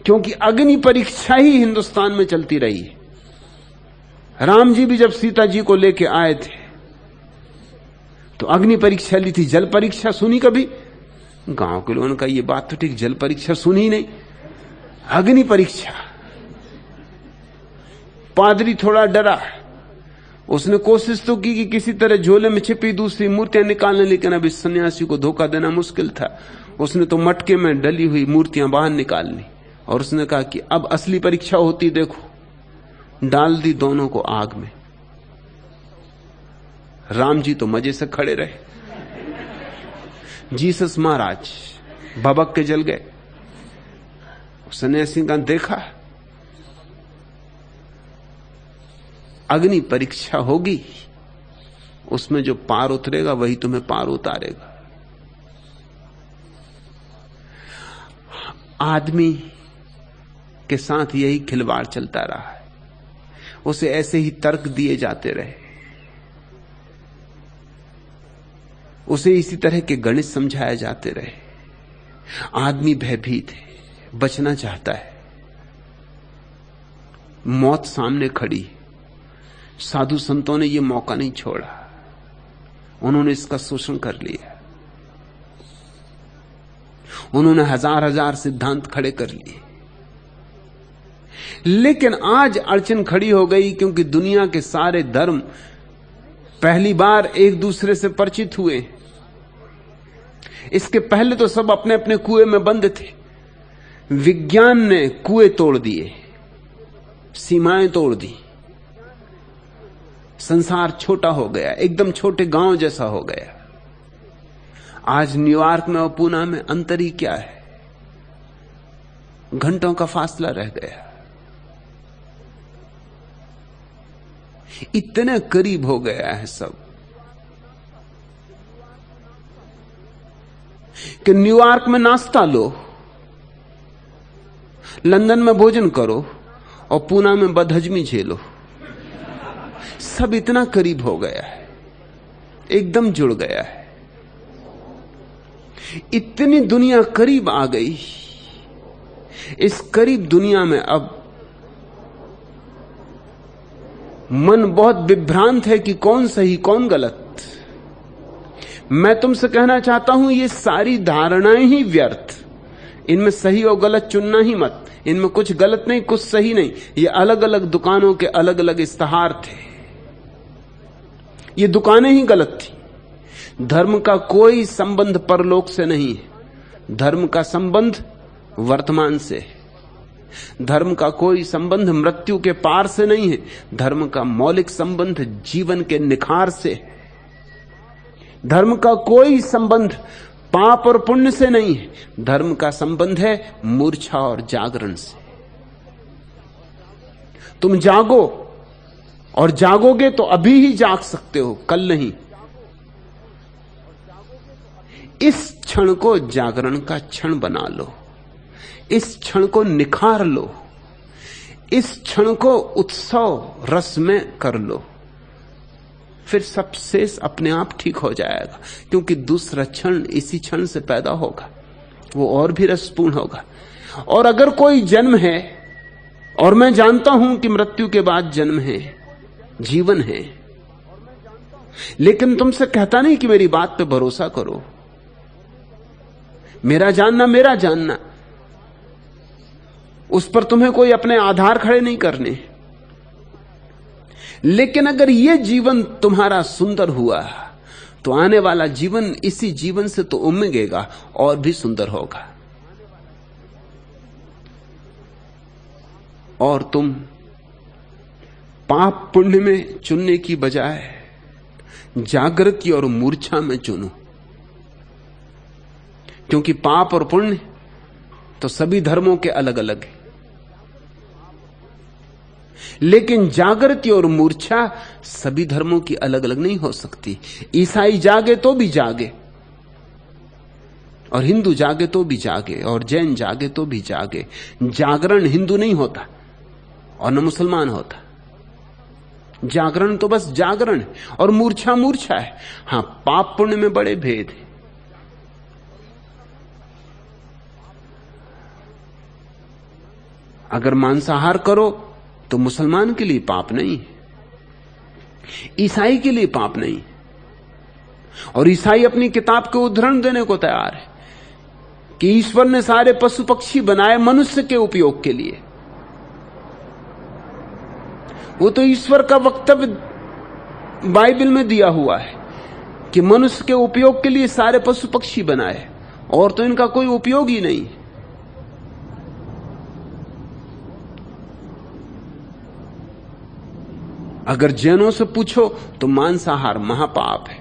क्योंकि अग्नि परीक्षा ही हिंदुस्तान में चलती रही है। राम जी भी जब सीता जी को लेके आए थे तो अग्नि परीक्षा ली थी, जल परीक्षा सुनी कभी? गांव के लोगों ने कहा ये बात तो ठीक, जल परीक्षा सुनी नहीं, अग्नि परीक्षा। पादरी थोड़ा डरा, उसने कोशिश तो की कि किसी तरह झोले में छिपी दूसरी मूर्तियां निकालने, लेकिन अब इस सन्यासी को धोखा देना मुश्किल था। उसने तो मटके में डली हुई मूर्तियां बाहर निकाल ली और उसने कहा कि अब असली परीक्षा होती देखो। डाल दी दोनों को आग में। राम जी तो मजे से खड़े रहे, जीसस महाराज भबक के जल गए। सन्यासी का देखा, अग्नि परीक्षा होगी, उसमें जो पार उतरेगा वही तुम्हें पार उतारेगा। आदमी के साथ यही खिलवाड़ चलता रहा है, उसे ऐसे ही तर्क दिए जाते रहे, उसे इसी तरह के गणित समझाए जाते रहे। आदमी भयभीत है, बचना चाहता है, मौत सामने खड़ी। साधु संतों ने यह मौका नहीं छोड़ा, उन्होंने इसका शोषण कर लिया, उन्होंने हजार हजार सिद्धांत खड़े कर लिए। लेकिन आज अड़चन खड़ी हो गई, क्योंकि दुनिया के सारे धर्म पहली बार एक दूसरे से परिचित हुए। इसके पहले तो सब अपने अपने कुएं में बंद थे। विज्ञान ने कुएं तोड़ दिए, सीमाएं तोड़ दी, संसार छोटा हो गया, एकदम छोटे गांव जैसा हो गया। आज न्यूयॉर्क में और पूना में अंतर ही क्या है, घंटों का फासला रह गया। इतने करीब हो गया है सब कि न्यूयॉर्क में नाश्ता लो, लंदन में भोजन करो और पूना में बदहजमी झेलो। सब इतना करीब हो गया है, एकदम जुड़ गया है। इतनी दुनिया करीब आ गई। इस करीब दुनिया में अब मन बहुत विभ्रांत है कि कौन सही कौन गलत। मैं तुमसे कहना चाहता हूं, ये सारी धारणाएं ही व्यर्थ। इनमें सही और गलत चुनना ही मत। इनमें कुछ गलत नहीं, कुछ सही नहीं। ये अलग अलग दुकानों के अलग अलग इस्तेहार थे। ये दुकानें ही गलत थी। धर्म का कोई संबंध परलोक से नहीं है, धर्म का संबंध वर्तमान से है। धर्म का कोई संबंध मृत्यु के पार से नहीं है, धर्म का मौलिक संबंध जीवन के निखार से है। धर्म का कोई संबंध पाप और पुण्य से नहीं है, धर्म का संबंध है मूर्छा और जागरण से। तुम जागो, और जागोगे तो अभी ही जाग सकते हो, कल नहीं। इस क्षण को जागरण का क्षण बना लो, इस क्षण को निखार लो, इस क्षण को उत्सव रस में कर लो, फिर सब शेष अपने आप ठीक हो जाएगा। क्योंकि दूसरा क्षण इसी क्षण से पैदा होगा, वो और भी रसपूर्ण होगा। और अगर कोई जन्म है, और मैं जानता हूं कि मृत्यु के बाद जन्म है, जीवन है, लेकिन तुमसे कहता नहीं कि मेरी बात पे भरोसा करो। मेरा जानना, उस पर तुम्हें कोई अपने आधार खड़े नहीं करने। लेकिन अगर यह जीवन तुम्हारा सुंदर हुआ, तो आने वाला जीवन इसी जीवन से तो उमगेगा और भी सुंदर होगा। और तुम पाप पुण्य में चुनने की बजाय जागृति और मूर्छा में चुनो। क्योंकि पाप और पुण्य तो सभी धर्मों के अलग अलग है, लेकिन जागृति और मूर्छा सभी धर्मों की अलग अलग नहीं हो सकती। ईसाई जागे तो भी जागे, और हिंदू जागे तो भी जागे, और जैन जागे तो भी जागे। जागरण हिंदू नहीं होता और न मुसलमान होता। जागरण तो बस जागरण है, और मूर्छा मूर्छा है। हां, पाप पुण्य में बड़े भेद हैं। अगर मांसाहार करो तो मुसलमान के लिए पाप नहीं है, ईसाई के लिए पाप नहीं है। और ईसाई अपनी किताब के उदाहरण देने को तैयार है कि ईश्वर ने सारे पशु पक्षी बनाए मनुष्य के उपयोग के लिए। वो तो ईश्वर का वक्तव्य बाइबल में दिया हुआ है कि मनुष्य के उपयोग के लिए सारे पशु पक्षी बनाए, और तो इनका कोई उपयोग ही नहीं। अगर जैनों से पूछो तो मांसाहार महापाप है,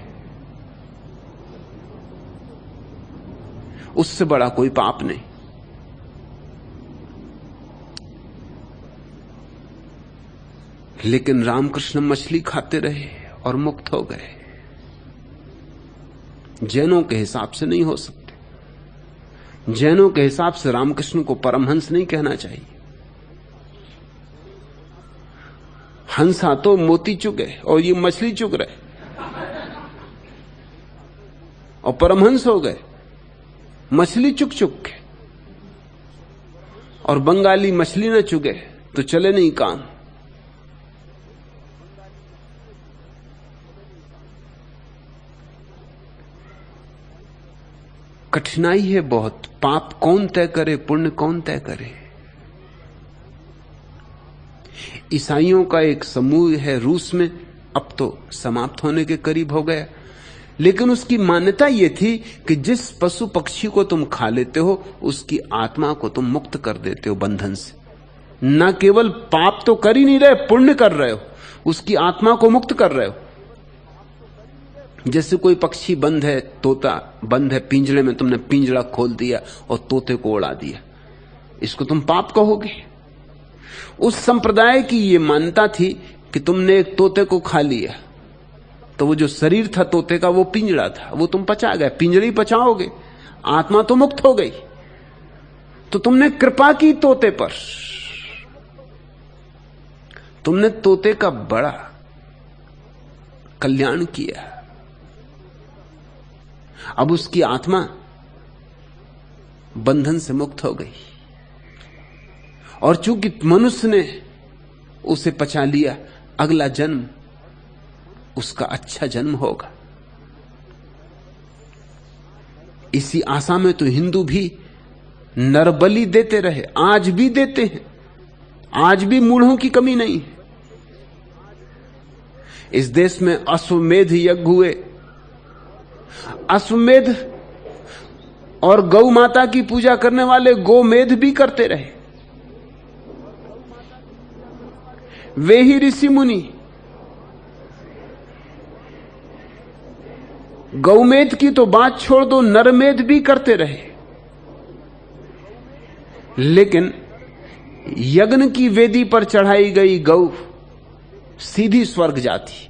उससे बड़ा कोई पाप नहीं। लेकिन रामकृष्ण मछली खाते रहे और मुक्त हो गए। जैनों के हिसाब से नहीं हो सकते। जैनों के हिसाब से रामकृष्ण को परमहंस नहीं कहना चाहिए। हंसा तो मोती चुगे और ये मछली चुग रहे और परमहंस हो गए मछली चुग चुग के। और बंगाली मछली न चुगे तो चले नहीं काम। कठिनाई है बहुत। पाप कौन तय करे, पुण्य कौन तय करे। ईसाइयों का एक समूह है रूस में, अब तो समाप्त होने के करीब हो गया, लेकिन उसकी मान्यता यह थी कि जिस पशु पक्षी को तुम खा लेते हो उसकी आत्मा को तुम मुक्त कर देते हो बंधन से। न केवल पाप तो कर ही नहीं रहे, पुण्य कर रहे हो, उसकी आत्मा को मुक्त कर रहे हो। जैसे कोई पक्षी बंद है, तोता बंद है पिंजरे में, तुमने पिंजरा खोल दिया और तोते को उड़ा दिया, इसको तुम पाप कहोगे? उस संप्रदाय की यह मान्यता थी कि तुमने एक तोते को खा लिया तो वो जो शरीर था तोते का वो पिंजरा था, वो तुम पचा गए, पिंजरे ही पचाओगे, आत्मा तो मुक्त हो गई। तो तुमने कृपा की तोते पर, तुमने तोते का बड़ा कल्याण किया। अब उसकी आत्मा बंधन से मुक्त हो गई और चूंकि मनुष्य ने उसे पचा लिया, अगला जन्म उसका अच्छा जन्म होगा। इसी आशा में तो हिंदू भी नरबलि देते रहे, आज भी देते हैं, आज भी मूढ़ों की कमी नहीं है। इस देश में अश्वमेध यज्ञ हुए, अश्वमेध और गौ माता की पूजा करने वाले गोमेध भी करते रहे। वे ही ऋषि मुनि गौमेध की तो बात छोड़ दो, नरमेध भी करते रहे। लेकिन यज्ञ की वेदी पर चढ़ाई गई गौ सीधी स्वर्ग जाती।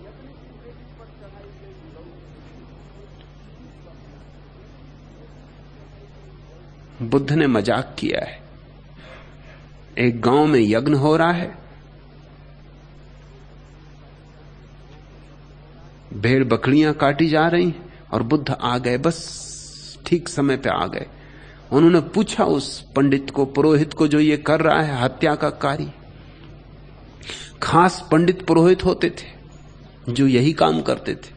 बुद्ध ने मजाक किया है। एक गांव में यज्ञ हो रहा है, भेड़ बकरियां काटी जा रही और बुद्ध आ गए, बस ठीक समय पे आ गए। उन्होंने पूछा उस पंडित को, पुरोहित को, जो ये कर रहा है हत्या का कार्य। खास पंडित पुरोहित होते थे जो यही काम करते थे।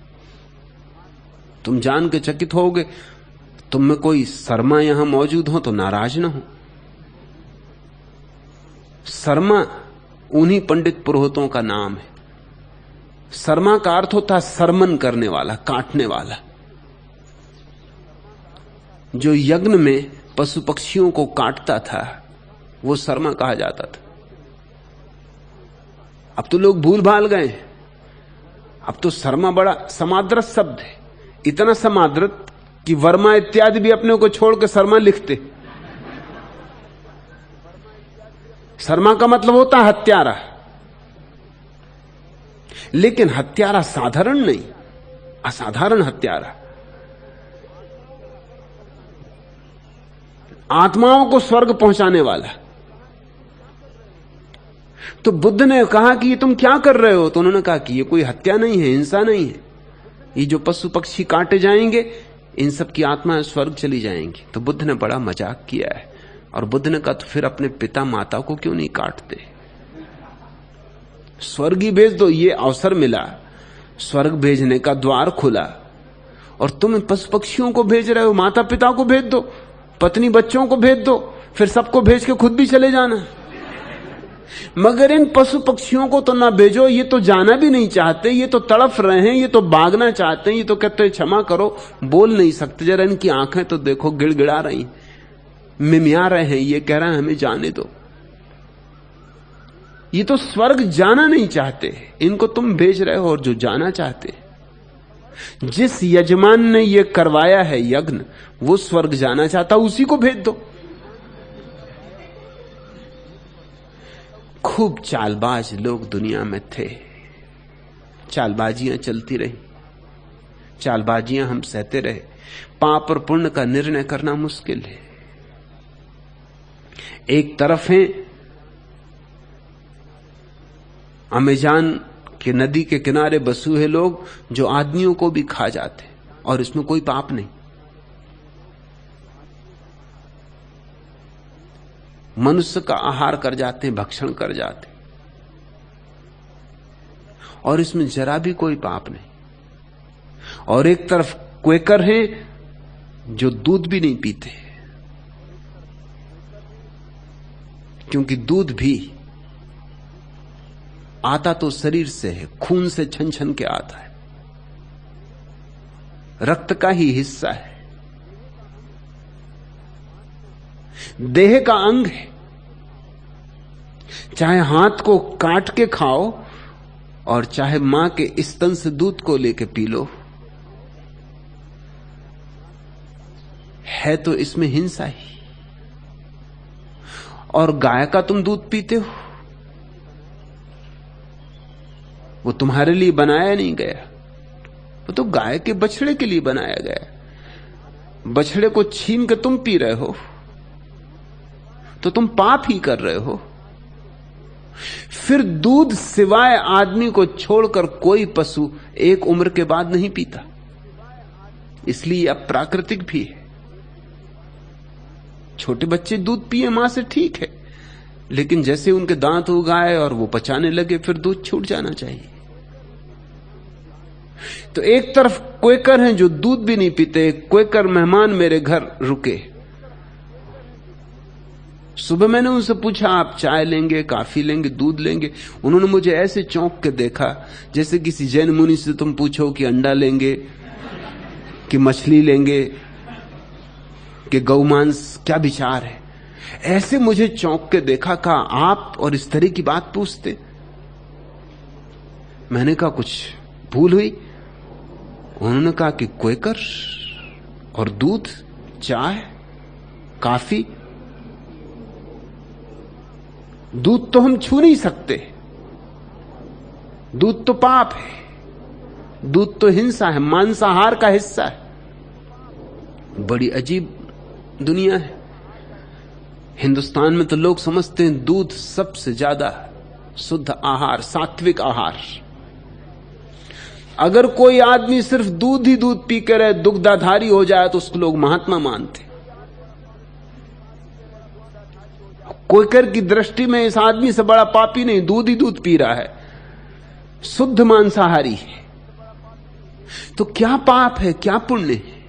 तुम जान के चकित होगे, तुम में कोई शर्मा यहां मौजूद हो तो नाराज ना हो। शर्मा उन्हीं पंडित पुरोहितों का नाम है। शर्मा का अर्थ होता है शर्मन करने वाला, काटने वाला। जो यज्ञ में पशु पक्षियों को काटता था वो शर्मा कहा जाता था। अब तो लोग भूल भाल गए, अब तो शर्मा बड़ा समाद्रत शब्द है, इतना समाद्रत कि वर्मा इत्यादि भी अपने को छोड़ के शर्मा लिखते। शर्मा का मतलब होता है हत्यारा, लेकिन हत्यारा साधारण नहीं, असाधारण हत्यारा। आत्माओं को स्वर्ग पहुंचाने वाला। तो बुद्ध ने कहा कि ये तुम क्या कर रहे हो? तो उन्होंने कहा कि ये कोई हत्या नहीं है, हिंसा नहीं है, ये जो पशु पक्षी काटे जाएंगे इन सब की आत्माएं स्वर्ग चली जाएंगी। तो बुद्ध ने बड़ा मजाक किया है और बुद्ध ने कहा तो फिर अपने पिता माता को क्यों नहीं काटते, स्वर्ग ही भेज दो। ये अवसर मिला, स्वर्ग भेजने का द्वार खुला और तुम पशु पक्षियों को भेज रहे हो। माता पिता को भेज दो, पत्नी बच्चों को भेज दो, फिर सबको भेज के खुद भी चले जाना। मगर इन पशु पक्षियों को तो ना भेजो, ये तो जाना भी नहीं चाहते, ये तो तड़फ रहे हैं, ये तो भागना चाहते हैं, ये तो कहते हैं क्षमा करो, बोल नहीं सकते, जरा इनकी आंखें तो देखो गिड़गिड़ा रही, मिमिया रहे हैं, ये कह रहे हैं हमें जाने दो। ये तो स्वर्ग जाना नहीं चाहते, इनको तुम भेज रहे हो, और जो जाना चाहते, जिस यजमान ने ये करवाया है यज्ञ, वो स्वर्ग जाना चाहता, उसी को भेज दो। खूब चालबाज लोग दुनिया में थे, चालबाजियां चलती रही, चालबाजियां हम सहते रहे। पाप और पुण्य का निर्णय करना मुश्किल है। एक तरफ है अमेजान के नदी के किनारे बसे हुए लोग जो आदमियों को भी खा जाते, और इसमें कोई पाप नहीं। मनुष्य का आहार कर जाते हैं, भक्षण कर जाते, और इसमें जरा भी कोई पाप नहीं। और एक तरफ क्वेकर हैं जो दूध भी नहीं पीते, क्योंकि दूध भी आता तो शरीर से है, खून से छन छन के आता है, रक्त का ही हिस्सा है, देह का अंग है। चाहे हाथ को काट के खाओ और चाहे मां के स्तन से दूध को लेके पी लो, है तो इसमें हिंसा ही। और गाय का तुम दूध पीते हो, वो तुम्हारे लिए बनाया नहीं गया, वो तो गाय के बछड़े के लिए बनाया गया। बछड़े को छीन के तुम पी रहे हो तो तुम पाप ही कर रहे हो। फिर दूध सिवाय आदमी को छोड़कर कोई पशु एक उम्र के बाद नहीं पीता, इसलिए अप्राकृतिक भी है। छोटे बच्चे दूध पिए मां से, ठीक है, लेकिन जैसे उनके दांत उगाए और वो पचाने लगे, फिर दूध छूट जाना चाहिए। तो एक तरफ क्वेकर हैं जो दूध भी नहीं पीते। क्वेकर मेहमान मेरे घर रुके, सुबह मैंने उनसे पूछा आप चाय लेंगे, कॉफी लेंगे, दूध लेंगे? उन्होंने मुझे ऐसे चौंक के देखा जैसे किसी जैन मुनि से तुम पूछो कि अंडा लेंगे कि मछली लेंगे कि गौमांस, क्या विचार है। ऐसे मुझे चौंक के देखा, कहा आप और इस तरह की बात पूछते। मैंने कहा कुछ भूल हुई? उन्होंने कहा कि क्वेकर और दूध, चाय, कॉफी, दूध तो हम छू नहीं सकते, दूध तो पाप है, दूध तो हिंसा है, मांसाहार का हिस्सा है। बड़ी अजीब दुनिया है। हिंदुस्तान में तो लोग समझते हैं दूध सबसे ज्यादा शुद्ध आहार, सात्विक आहार। अगर कोई आदमी सिर्फ दूध ही दूध पी कर दुग्धाधारी हो जाए तो उसको लोग महात्मा मानते। क्वेकर की दृष्टि में इस आदमी से बड़ा पापी नहीं, दूध ही दूध पी रहा है, शुद्ध मांसाहारी है। तो क्या पाप है, क्या पुण्य है?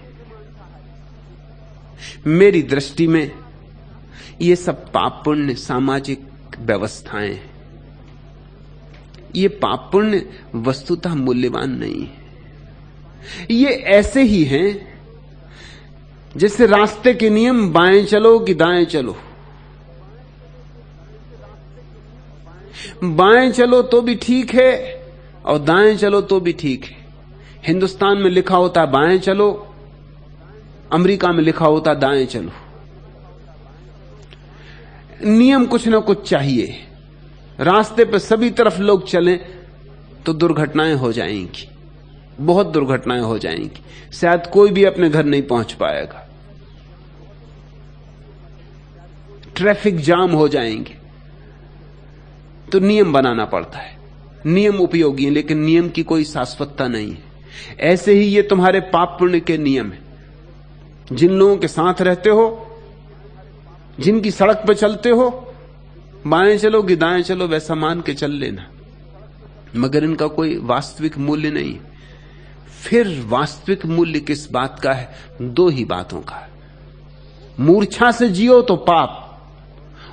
मेरी दृष्टि में ये सब पाप पुण्य सामाजिक व्यवस्थाएं हैं। ये पाप पुण्य वस्तुतः मूल्यवान नहीं है। ये ऐसे ही हैं जैसे रास्ते के नियम, बाएं चलो कि दाएं चलो। बाएं चलो तो भी ठीक है और दाएं चलो तो भी ठीक है। हिंदुस्तान में लिखा होता बाएं चलो, अमेरिका में लिखा होता दाएं चलो। नियम कुछ ना कुछ चाहिए। रास्ते पर सभी तरफ लोग चलें तो दुर्घटनाएं हो जाएंगी, बहुत दुर्घटनाएं हो जाएंगी। शायद कोई भी अपने घर नहीं पहुंच पाएगा, ट्रैफिक जाम हो जाएंगे। तो नियम बनाना पड़ता है। नियम उपयोगी हैं, लेकिन नियम की कोई शाश्वतता नहीं है। ऐसे ही ये तुम्हारे पाप पुण्य के नियम है। जिन लोगों के साथ रहते हो, जिनकी सड़क पर चलते हो, बाएं चलो कि दाएं चलो वैसा मान के चल लेना, मगर इनका कोई वास्तविक मूल्य नहीं। फिर वास्तविक मूल्य किस बात का है? दो ही बातों का है। मूर्छा से जियो तो पाप,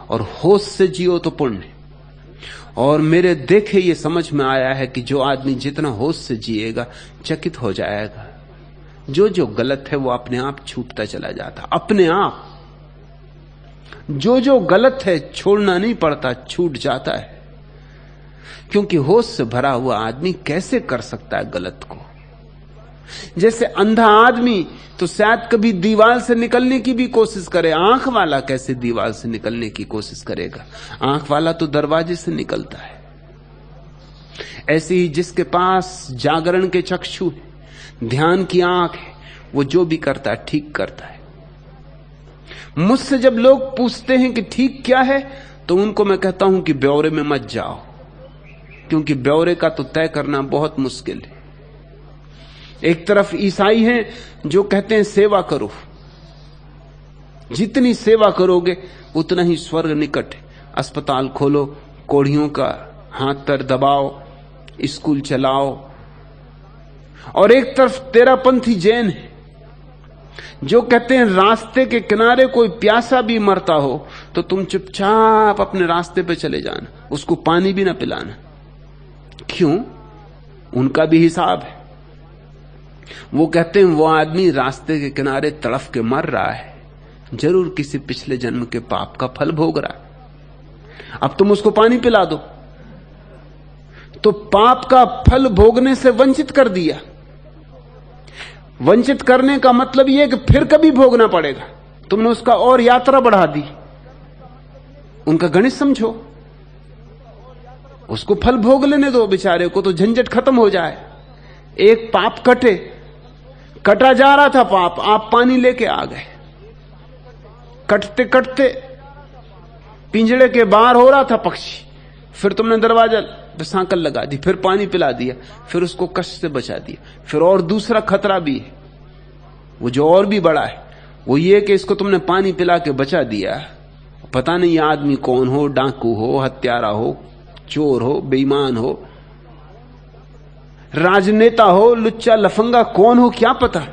और होश से जियो तो पुण्य। और मेरे देखे ये समझ में आया है कि जो आदमी जितना होश से जिएगा चकित हो जाएगा। जो जो गलत है वो अपने आप छूटता चला जाता, अपने आप। जो जो गलत है छोड़ना नहीं पड़ता, छूट जाता है। क्योंकि होश से भरा हुआ आदमी कैसे कर सकता है गलत को। जैसे अंधा आदमी तो शायद कभी दीवार से निकलने की भी कोशिश करे, आंख वाला कैसे दीवार से निकलने की कोशिश करेगा? आंख वाला तो दरवाजे से निकलता है। ऐसे ही जिसके पास जागरण के चक्षु है, ध्यान की आंख है, वो जो भी करता है ठीक करता है। मुझसे जब लोग पूछते हैं कि ठीक क्या है, तो उनको मैं कहता हूं कि ब्यौरे में मत जाओ, क्योंकि ब्यौरे का तो तय करना बहुत मुश्किल है। एक तरफ ईसाई हैं जो कहते हैं सेवा करो, जितनी सेवा करोगे उतना ही स्वर्ग निकट है। अस्पताल खोलो, कोढ़ियों का हाथ पैर दबाओ, स्कूल चलाओ। और एक तरफ तेरापंथी जैन है जो कहते हैं रास्ते के किनारे कोई प्यासा भी मरता हो तो तुम चुपचाप अपने रास्ते पे चले जाना, उसको पानी भी ना पिलाना। क्यों? उनका भी हिसाब है। वो कहते हैं वो आदमी रास्ते के किनारे तड़फ के मर रहा है, जरूर किसी पिछले जन्म के पाप का फल भोग रहा है। अब तुम उसको पानी पिला दो तो पाप का फल भोगने से वंचित कर दिया। वंचित करने का मतलब यह कि फिर कभी भोगना पड़ेगा। तुमने उसका और यात्रा बढ़ा दी। उनका गणित समझो, उसको फल भोग लेने दो बेचारे को, तो झंझट खत्म हो जाए। एक पाप कटा जा रहा था पाप, आप पानी लेके आ गए। कटते कटते पिंजड़े के बाहर हो रहा था पक्षी, फिर तुमने दरवाजा पे सांकल लगा दी, फिर पानी पिला दिया, फिर उसको कष्ट से बचा दिया। फिर और दूसरा खतरा भी है, वो जो और भी बड़ा है, वो ये कि इसको तुमने पानी पिला के बचा दिया, पता नहीं ये आदमी कौन हो, डाकू हो, हत्यारा हो, चोर हो, बेईमान हो, राजनेता हो, लुच्चा लफंगा कौन हो क्या पता।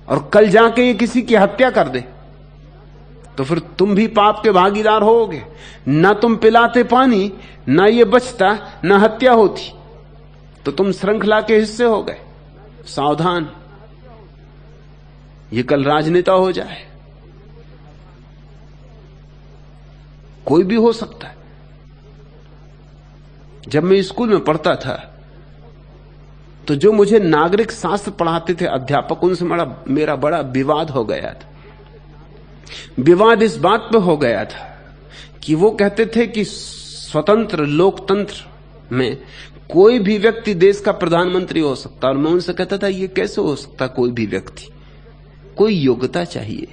और कल जाके ये किसी की हत्या कर दे तो फिर तुम भी पाप के भागीदार होगे। ना तुम पिलाते पानी, ना ये बचता, ना हत्या होती, तो तुम श्रृंखला के हिस्से हो गए। सावधान, ये कल राजनेता हो जाए, कोई भी हो सकता है। जब मैं स्कूल में पढ़ता था तो जो मुझे नागरिक शास्त्र पढ़ाते थे अध्यापक, उनसे मेरा बड़ा विवाद हो गया था। विवाद इस बात पे हो गया था कि वो कहते थे कि स्वतंत्र लोकतंत्र में कोई भी व्यक्ति देश का प्रधानमंत्री हो सकता, और मैं उनसे कहता था ये कैसे हो सकता कोई भी व्यक्ति? कोई योग्यता चाहिए,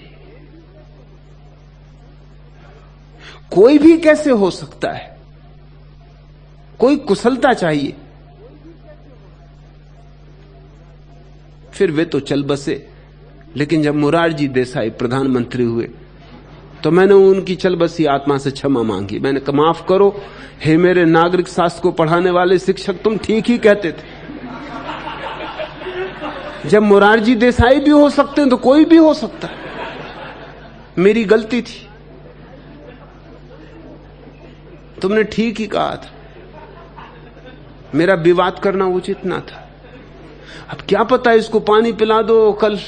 कोई भी कैसे हो सकता है, कोई कुशलता चाहिए। फिर वे तो चल बसे, लेकिन जब मोरारजी देसाई प्रधानमंत्री हुए तो मैंने उनकी चल बसी आत्मा से क्षमा मांगी। मैंने कहा माफ करो, हे मेरे नागरिक शास्त्र को पढ़ाने वाले शिक्षक, तुम ठीक ही कहते थे। जब मोरारजी देसाई भी हो सकते हैं तो कोई भी हो सकता है। मेरी गलती थी, तुमने ठीक ही कहा था, मेरा विवाद करना उचित ना था। अब क्या पता इसको पानी पिला दो, कल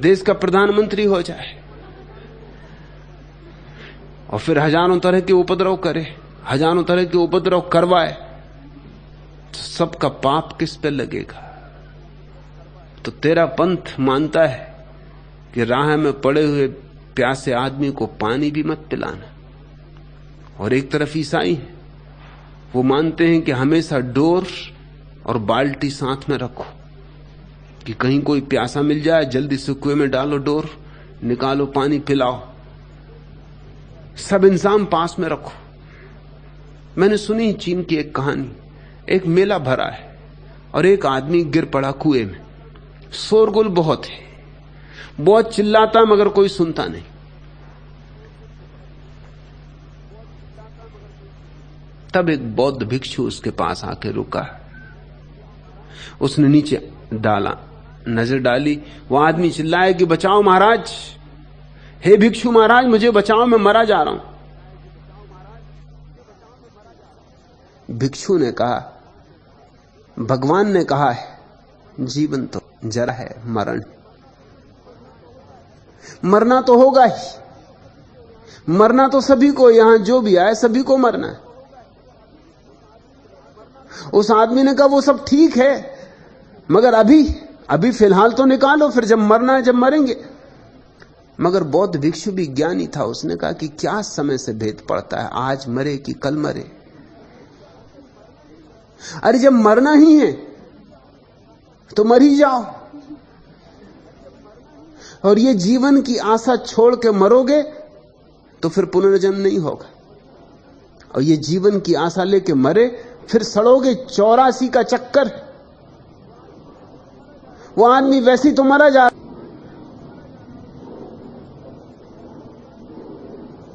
देश का प्रधानमंत्री हो जाए और फिर हजारों तरह के उपद्रव करे, हजारों तरह के उपद्रव करवाए, तो सबका पाप किस पे लगेगा? तो तेरा पंथ मानता है कि राह में पड़े हुए प्यासे आदमी को पानी भी मत पिलाना, और एक तरफ ईसाई है, वो मानते हैं कि हमेशा डोर और बाल्टी साथ में रखो कि कहीं कोई प्यासा मिल जाए, जल्दी से कुएं में डालो डोर, निकालो पानी पिलाओ, सब इंतजाम पास में रखो। मैंने सुनी चीन की एक कहानी, एक मेला भरा है और एक आदमी गिर पड़ा कुएं में। शोरगुल बहुत है, बहुत चिल्लाता मगर कोई सुनता नहीं। तब एक बौद्ध भिक्षु उसके पास आके रुका। उसने नीचे डाला, नजर डाली, वो आदमी चिल्लाया कि बचाओ महाराज, हे भिक्षु महाराज मुझे बचाओ, मैं मरा जा रहा हूं। भिक्षु ने कहा, भगवान ने कहा है जीवन तो जरा है, मरण। मरना तो होगा ही, मरना तो सभी को, यहां जो भी आए सभी को मरना है। उस आदमी ने कहा वो सब ठीक है, मगर अभी फिलहाल तो निकालो, फिर जब मरना है जब मरेंगे। मगर बौद्ध भिक्षु भी ज्ञानी था, उसने कहा कि क्या समय से भेद पड़ता है, आज मरे कि कल मरे। अरे जब मरना ही है तो मर ही जाओ, और ये जीवन की आशा छोड़ के मरोगे तो फिर पुनर्जन्म नहीं होगा, और ये जीवन की आशा लेके मरे फिर सड़ोगे। 84 का चक्कर। वो आदमी वैसे ही तो मरा जा।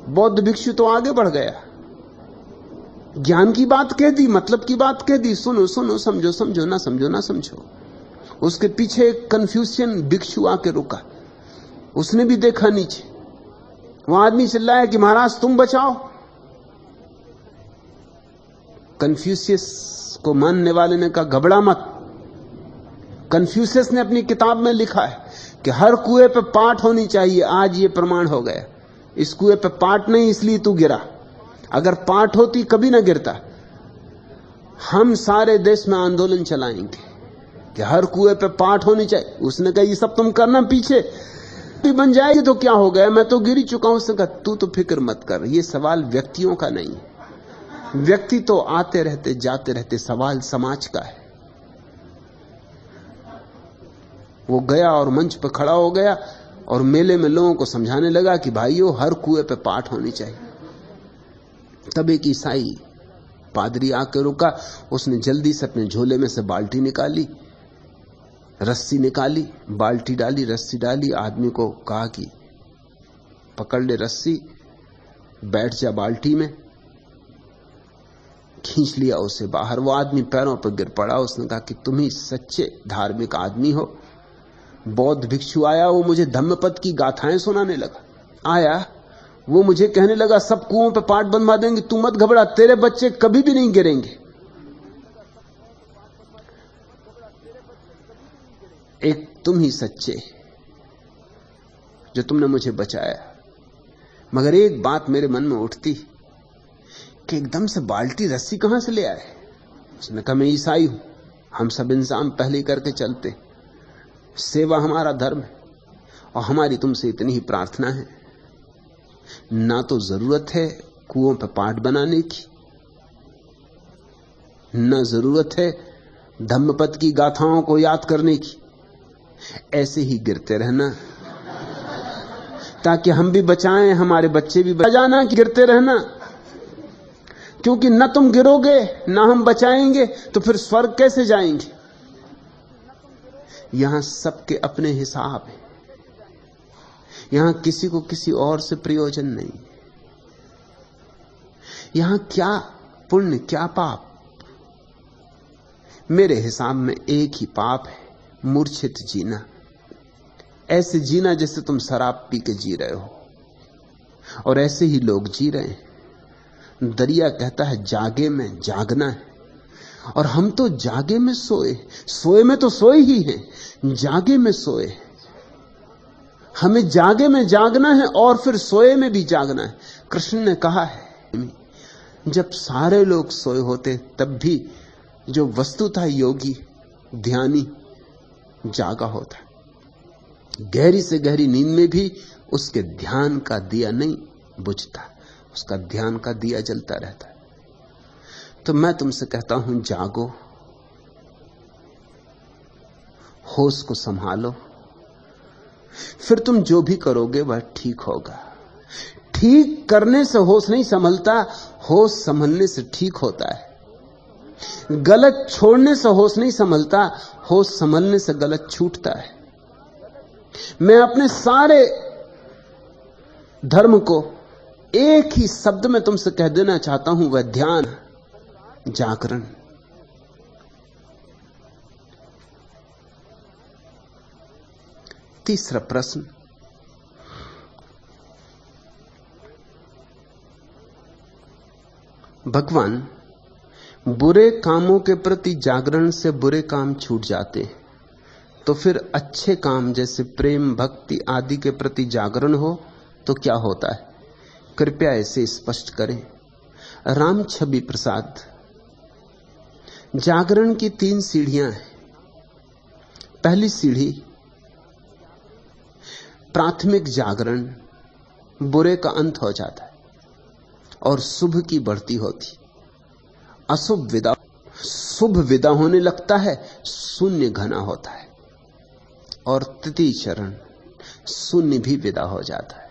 बौद्ध भिक्षु तो आगे बढ़ गया, ज्ञान की बात कह दी, मतलब की बात कह दी, सुनो सुनो, समझो समझो, ना समझो ना समझो। उसके पीछे एक कन्फ्यूशियन भिक्षु आके रुका, उसने भी देखा नीचे, वह आदमी चिल्लाया कि महाराज तुम बचाओ। कन्फ्यूशियस को मानने वाले ने कहा घबरा मत। कन्फ्यूशियस ने अपनी किताब में लिखा है कि हर कुएं पे पाट होनी चाहिए, आज ये प्रमाण हो गया। इस कुएं पे पाट नहीं, इसलिए तू गिरा, अगर पाट होती कभी ना गिरता। हम सारे देश में आंदोलन चलाएंगे कि हर कुएं पे पाट होनी चाहिए। उसने कहा ये सब तुम करना, पीछे बन जाएगी तो क्या हो गया, मैं तो गिर चुका हूं। उसने कहा तू तो फिक्र मत कर, ये सवाल व्यक्तियों का नहीं है, व्यक्ति तो आते रहते जाते रहते, सवाल समाज का है। वो गया और मंच पर खड़ा हो गया और मेले में लोगों को समझाने लगा कि भाइयों हर कुएं पे पाट होनी चाहिए। तब एक ईसाई पादरी आकर रुका, उसने जल्दी से अपने झोले में से बाल्टी निकाली, रस्सी निकाली, बाल्टी डाली, रस्सी डाली, आदमी को कहा कि पकड़ ले रस्सी, बैठ जा बाल्टी में, खींच लिया उसे बाहर। वो आदमी पैरों पर गिर पड़ा। उसने कहा कि तुम ही सच्चे धार्मिक आदमी हो। बौद्ध भिक्षु आया, वो मुझे धम्मपद की गाथाएं सुनाने लगा। आया, वो मुझे कहने लगा सब कुओं पे पाट बनवा देंगे, तू मत घबरा, तेरे बच्चे कभी भी नहीं गिरेंगे। एक तुम ही सच्चे जो तुमने मुझे बचाया। मगर एक बात मेरे मन में उठती कि एकदम से बाल्टी रस्सी कहां से ले आए। उसने कहा मैं ईसाई हूं, हम सब इंतजाम पहले करके चलते, सेवा हमारा धर्म है, और हमारी तुमसे इतनी ही प्रार्थना है, ना तो जरूरत है कुओं पर पाट बनाने की, ना जरूरत है धम्मपद की गाथाओं को याद करने की। ऐसे ही गिरते रहना ताकि हम भी बचाएं, हमारे बच्चे भी बचाना। कि गिरते रहना, क्योंकि न तुम गिरोगे ना हम बचाएंगे तो फिर स्वर्ग कैसे जाएंगे। यहां सबके अपने हिसाब है, यहां किसी को किसी और से प्रयोजन नहीं। यहां क्या पुण्य क्या पाप, मेरे हिसाब में एक ही पाप है, मूर्छित जीना। ऐसे जीना जैसे तुम शराब पी के जी रहे हो, और ऐसे ही लोग जी रहे हैं। दरिया कहता है जागे में जागना है, और हम तो जागे में सोए, सोए में तो सोए ही हैं, जागे में सोए। हमें जागे में जागना है और फिर सोए में भी जागना है। कृष्ण ने कहा है जब सारे लोग सोए होते तब भी जो वस्तुतः योगी ध्यानी जागा होता, गहरी से गहरी नींद में भी उसके ध्यान का दिया नहीं बुझता, उसका ध्यान का दिया जलता रहता है। तो मैं तुमसे कहता हूं जागो, होश को संभालो, फिर तुम जो भी करोगे वह ठीक होगा। ठीक करने से होश नहीं संभलता, होश संभलने से ठीक होता है। गलत छोड़ने से होश नहीं संभलता, होश संभलने से गलत छूटता है। मैं अपने सारे धर्म को एक ही शब्द में तुमसे कह देना चाहता हूं, वह ध्यान, जागरण। तीसरा प्रश्न, भगवान, बुरे कामों के प्रति जागरण से बुरे काम छूट जाते हैं, तो फिर अच्छे काम जैसे प्रेम भक्ति आदि के प्रति जागरण हो तो क्या होता है? कृपया इसे स्पष्ट करें। राम छवि प्रसाद। जागरण की 3 सीढ़ियां हैं। पहली सीढ़ी प्राथमिक जागरण, बुरे का अंत हो जाता है और शुभ की बढ़ती होती। अशुभ विदा, शुभ विदा होने लगता है, शून्य घना होता है। और तृतीय चरण शून्य भी विदा हो जाता है।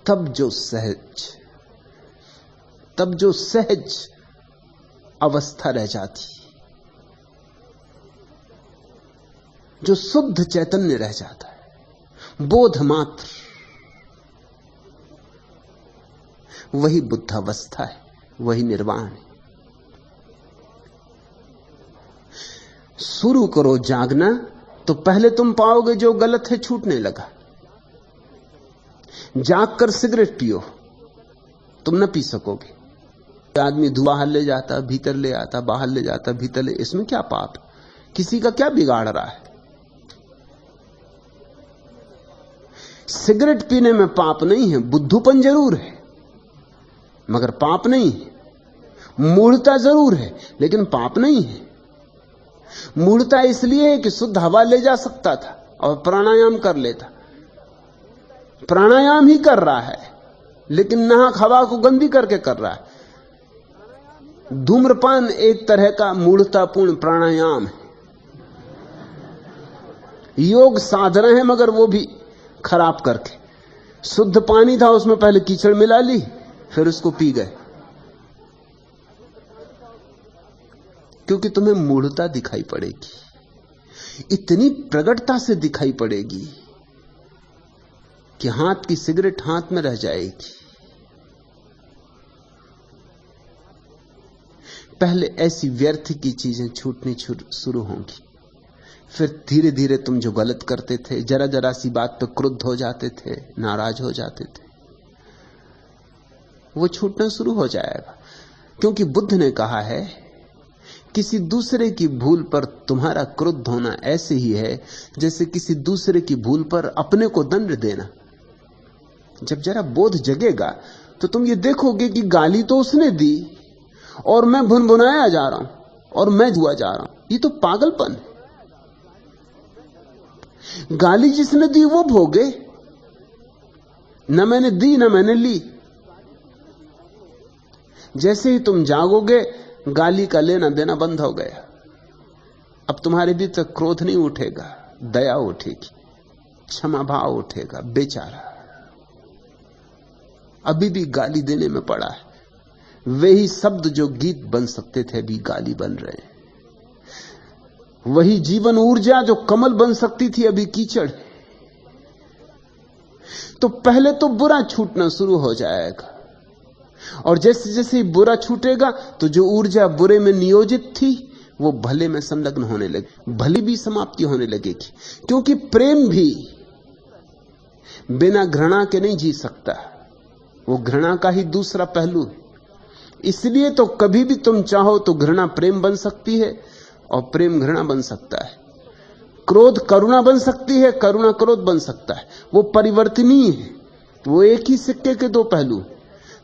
तब जो सहज अवस्था रह जाती, जो शुद्ध चैतन्य रह जाता है, बोध मात्र, वही बुद्धावस्था है, वही निर्वाण है। शुरू करो जागना तो पहले तुम पाओगे जो गलत है छूटने लगा। जाग कर सिगरेट पियो, तुम न पी सकोगे। आदमी बाहर ले जाता, भीतर ले आता, बाहर ले जाता, भीतर ले, इसमें क्या पाप? किसी का क्या बिगाड़ रहा है? सिगरेट पीने में पाप नहीं है, बुद्धूपन जरूर है मगर पाप नहीं है। मूढ़ता जरूर है लेकिन पाप नहीं है। मूढ़ता इसलिए है कि शुद्ध हवा ले जा सकता था और प्राणायाम कर लेता। प्राणायाम ही कर रहा है लेकिन नाहक हवा को गंदी करके कर रहा है। धूम्रपान एक तरह का मूढ़तापूर्ण प्राणायाम है। योग साध रहे हैं मगर वो भी खराब करके। शुद्ध पानी था, उसमें पहले कीचड़ मिला ली, फिर उसको पी गए, क्योंकि तुम्हें मूढ़ता दिखाई पड़ेगी, इतनी प्रगटता से दिखाई पड़ेगी कि हाथ की सिगरेट हाथ में रह जाएगी। पहले ऐसी व्यर्थ की चीजें छूटनी शुरू होंगी, फिर धीरे धीरे तुम जो गलत करते थे, जरा जरा सी बात पे क्रुद्ध हो जाते थे, नाराज हो जाते थे, वो छूटना शुरू हो जाएगा। क्योंकि बुद्ध ने कहा है किसी दूसरे की भूल पर तुम्हारा क्रुद्ध होना ऐसे ही है जैसे किसी दूसरे की भूल पर अपने को दंड देना। जब जरा बोध जगेगा तो तुम ये देखोगे कि गाली तो उसने दी और मैं भुनभुनाया जा रहा हूं और मैं जुआ जा रहा हूं। ये तो पागलपन है। गाली जिसने दी वो भोगे, न मैंने दी न मैंने ली। जैसे ही तुम जागोगे गाली का लेना देना बंद हो गया। अब तुम्हारे भीतर क्रोध नहीं उठेगा, दया उठेगी, क्षमा भाव उठेगा। बेचारा अभी भी गाली देने में पड़ा है। वे ही शब्द जो गीत बन सकते थे अभी गाली बन रहे हैं। वही जीवन ऊर्जा जो कमल बन सकती थी अभी कीचड़। तो पहले तो बुरा छूटना शुरू हो जाएगा और जैसे जैसे बुरा छूटेगा तो जो ऊर्जा बुरे में नियोजित थी वो भले में संलग्न होने लगी, भली भी समाप्ति होने लगेगी। क्योंकि प्रेम भी बिना घृणा के नहीं जी सकता, वो घृणा का ही दूसरा पहलू है। इसलिए तो कभी भी तुम चाहो तो घृणा प्रेम बन सकती है और प्रेम घृणा बन सकता है। क्रोध करुणा बन सकती है, करुणा क्रोध बन सकता है। वो परिवर्तनीय है, वो एक ही सिक्के के 2 पहलू।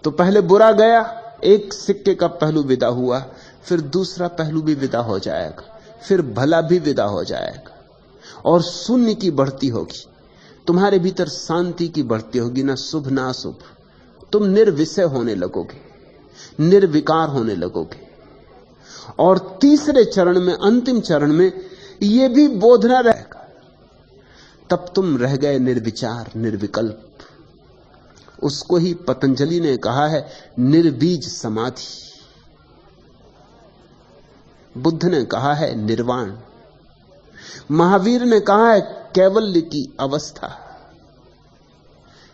तो पहले बुरा गया, एक सिक्के का पहलू विदा हुआ, फिर दूसरा पहलू भी विदा हो जाएगा, फिर भला भी विदा हो जाएगा और शून्य की बढ़ती होगी। तुम्हारे भीतर शांति की बढ़ती होगी, ना शुभ ना अशुभ। तुम निर्विषय होने लगोगे, निर्विकार होने लगोगे। और तीसरे चरण में, अंतिम चरण में यह भी बोध न रहेगा, तब तुम रह गए निर्विचार, निर्विकल्प। उसको ही पतंजलि ने कहा है निर्बीज समाधि। बुद्ध ने कहा है निर्वाण। महावीर ने कहा है कैवल्य की अवस्था।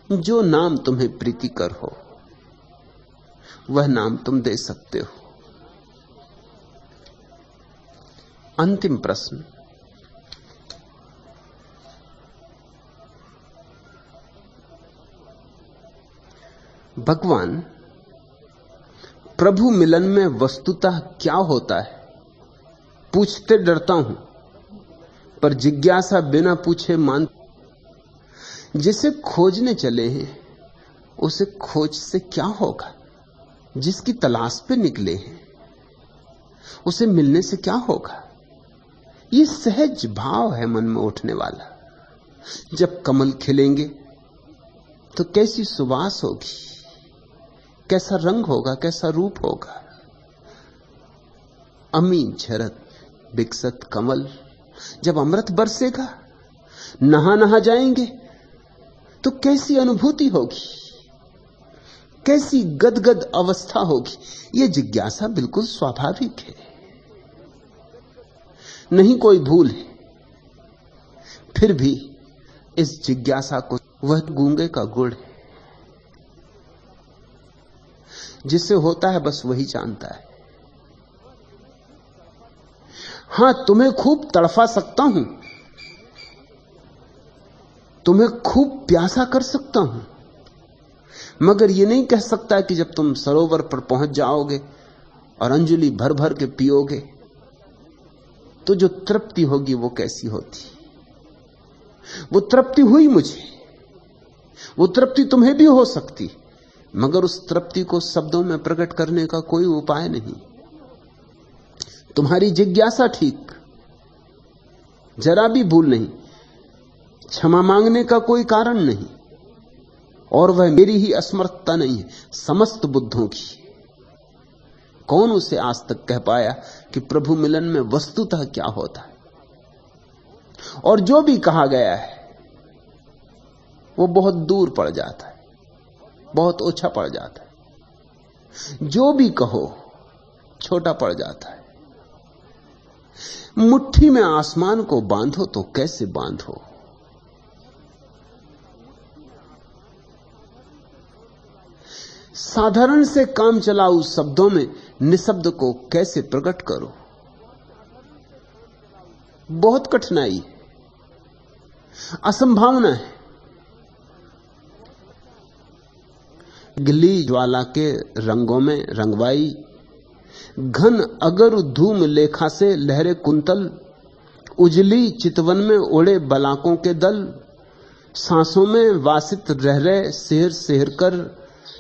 जो नाम तुम्हें प्रीतिकर हो वह नाम तुम दे सकते हो। अंतिम प्रश्न, भगवान प्रभु मिलन में वस्तुतः क्या होता है पूछते डरता हूं, पर जिज्ञासा बिना पूछे मान। जिसे खोजने चले हैं उसे खोज से क्या होगा? जिसकी तलाश पे निकले हैं उसे मिलने से क्या होगा? ये सहज भाव है मन में उठने वाला। जब कमल खिलेंगे तो कैसी सुवास होगी, कैसा रंग होगा, कैसा रूप होगा। अमी झरत विकसत कमल, जब अमृत बरसेगा, नहा नहा जाएंगे तो कैसी अनुभूति होगी, कैसी गदगद अवस्था होगी। यह जिज्ञासा बिल्कुल स्वाभाविक है, नहीं कोई भूल है। फिर भी इस जिज्ञासा को वह गूंगे का गुड़ है, जिसे होता है बस वही जानता है। हां, तुम्हें खूब तड़फा सकता हूं, तुम्हें खूब प्यासा कर सकता हूं, मगर यह नहीं कह सकता कि जब तुम सरोवर पर पहुंच जाओगे और अंजलि भर भर के पियोगे तो जो तृप्ति होगी वो कैसी होती। वो तृप्ति हुई मुझे, वो तृप्ति तुम्हें भी हो सकती, मगर उस तृप्ति को शब्दों में प्रकट करने का कोई उपाय नहीं। तुम्हारी जिज्ञासा ठीक, जरा भी भूल नहीं, क्षमा मांगने का कोई कारण नहीं, और वह मेरी ही असमर्थता नहीं है, समस्त बुद्धों की। कौन उसे आज तक कह पाया कि प्रभु मिलन में वस्तुतः क्या होता है? और जो भी कहा गया है वो बहुत दूर पड़ जाता है, बहुत ओछा पड़ जाता है। जो भी कहो छोटा पड़ जाता है। मुट्ठी में आसमान को बांधो तो कैसे बांधो? साधारण से काम चलाऊ शब्दों में निशब्द को कैसे प्रकट करो? बहुत कठिनाई है, असंभावना है। गिली ज्वाला के रंगों में रंगवाई, घन अगर धूम लेखा से लहरे कुंतल, उजली चितवन में उड़े बलाकों के दल, सांसों में वासित रह रहे सेहर सेहर कर,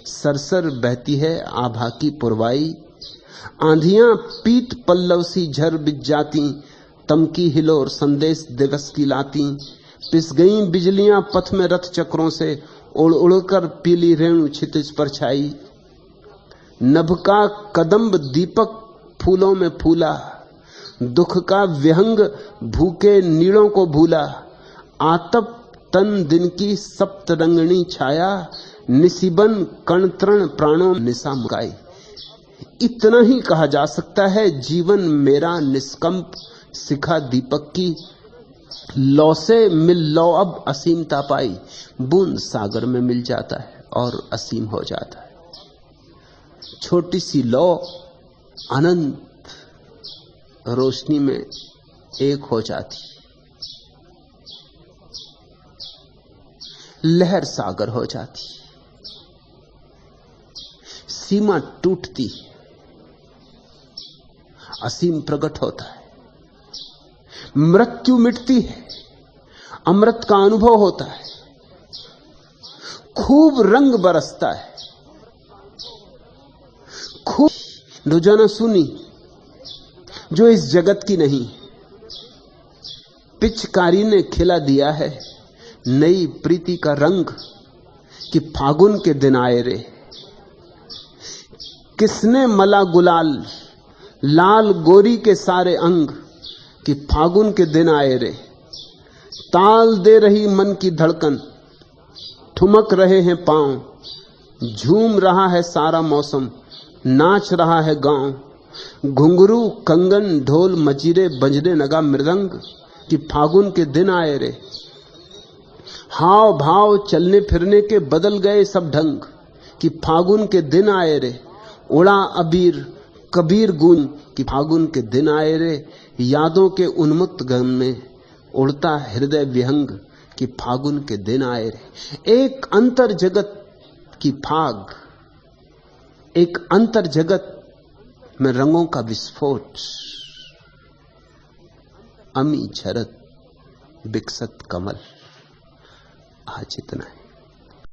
सरसर बहती है आभा की पुरवाई। आंधियां पीत पल्लव सी झर बिज जाती, तमकी हिलोर संदेश दिवस की लाती। पिस गई बिजलियां पथ में रथ चक्रों से, उड़ उड़कर पीली रेणु क्षितिज पर छाई। नभ का कदम्ब दीपक फूलों में फूला, दुख का विहंग भूखे नीड़ों को भूला। आतप तन दिन की सप्तरंगणी छाया, निशिबन कण तृण प्राणों निशा मुकाई। इतना ही कहा जा सकता है, जीवन मेरा निष्कंप शिखा दीपक की, लौ से मिल लो अब असीमता पाई। बूंद सागर में मिल जाता है और असीम हो जाता है। छोटी सी लौ अनंत रोशनी में एक हो जाती, लहर सागर हो जाती, सीमा टूटती, असीम प्रकट होता है। मृत्यु मिटती है, अमृत का अनुभव होता है, खूब रंग बरसता है, खूब रोजाना सुनी जो इस जगत की नहीं। पिचकारी ने खिला दिया है नई प्रीति का रंग, कि फागुन के दिन आए रे। किसने मला गुलाल लाल गोरी के सारे अंग, कि फागुन के दिन आए रे। ताल दे रही मन की धड़कन, ठुमक रहे हैं पांव, झूम रहा है सारा मौसम, नाच रहा है गांव। घुंघरू कंगन ढोल मजीरे बजने लगा मृदंग, कि फागुन के दिन आए रे। हाव भाव चलने फिरने के बदल गए सब ढंग, कि फागुन के दिन आए रे। उड़ा अबीर कबीर गूंज, कि फागुन के दिन आए रे। यादों के उन्मुक्त गम में उड़ता हृदय विहंग, कि फागुन के दिन आए रे। एक अंतर जगत की फाग, एक अंतर जगत में रंगों का विस्फोट, अमी झरत विकसत कमल। आज इतना है।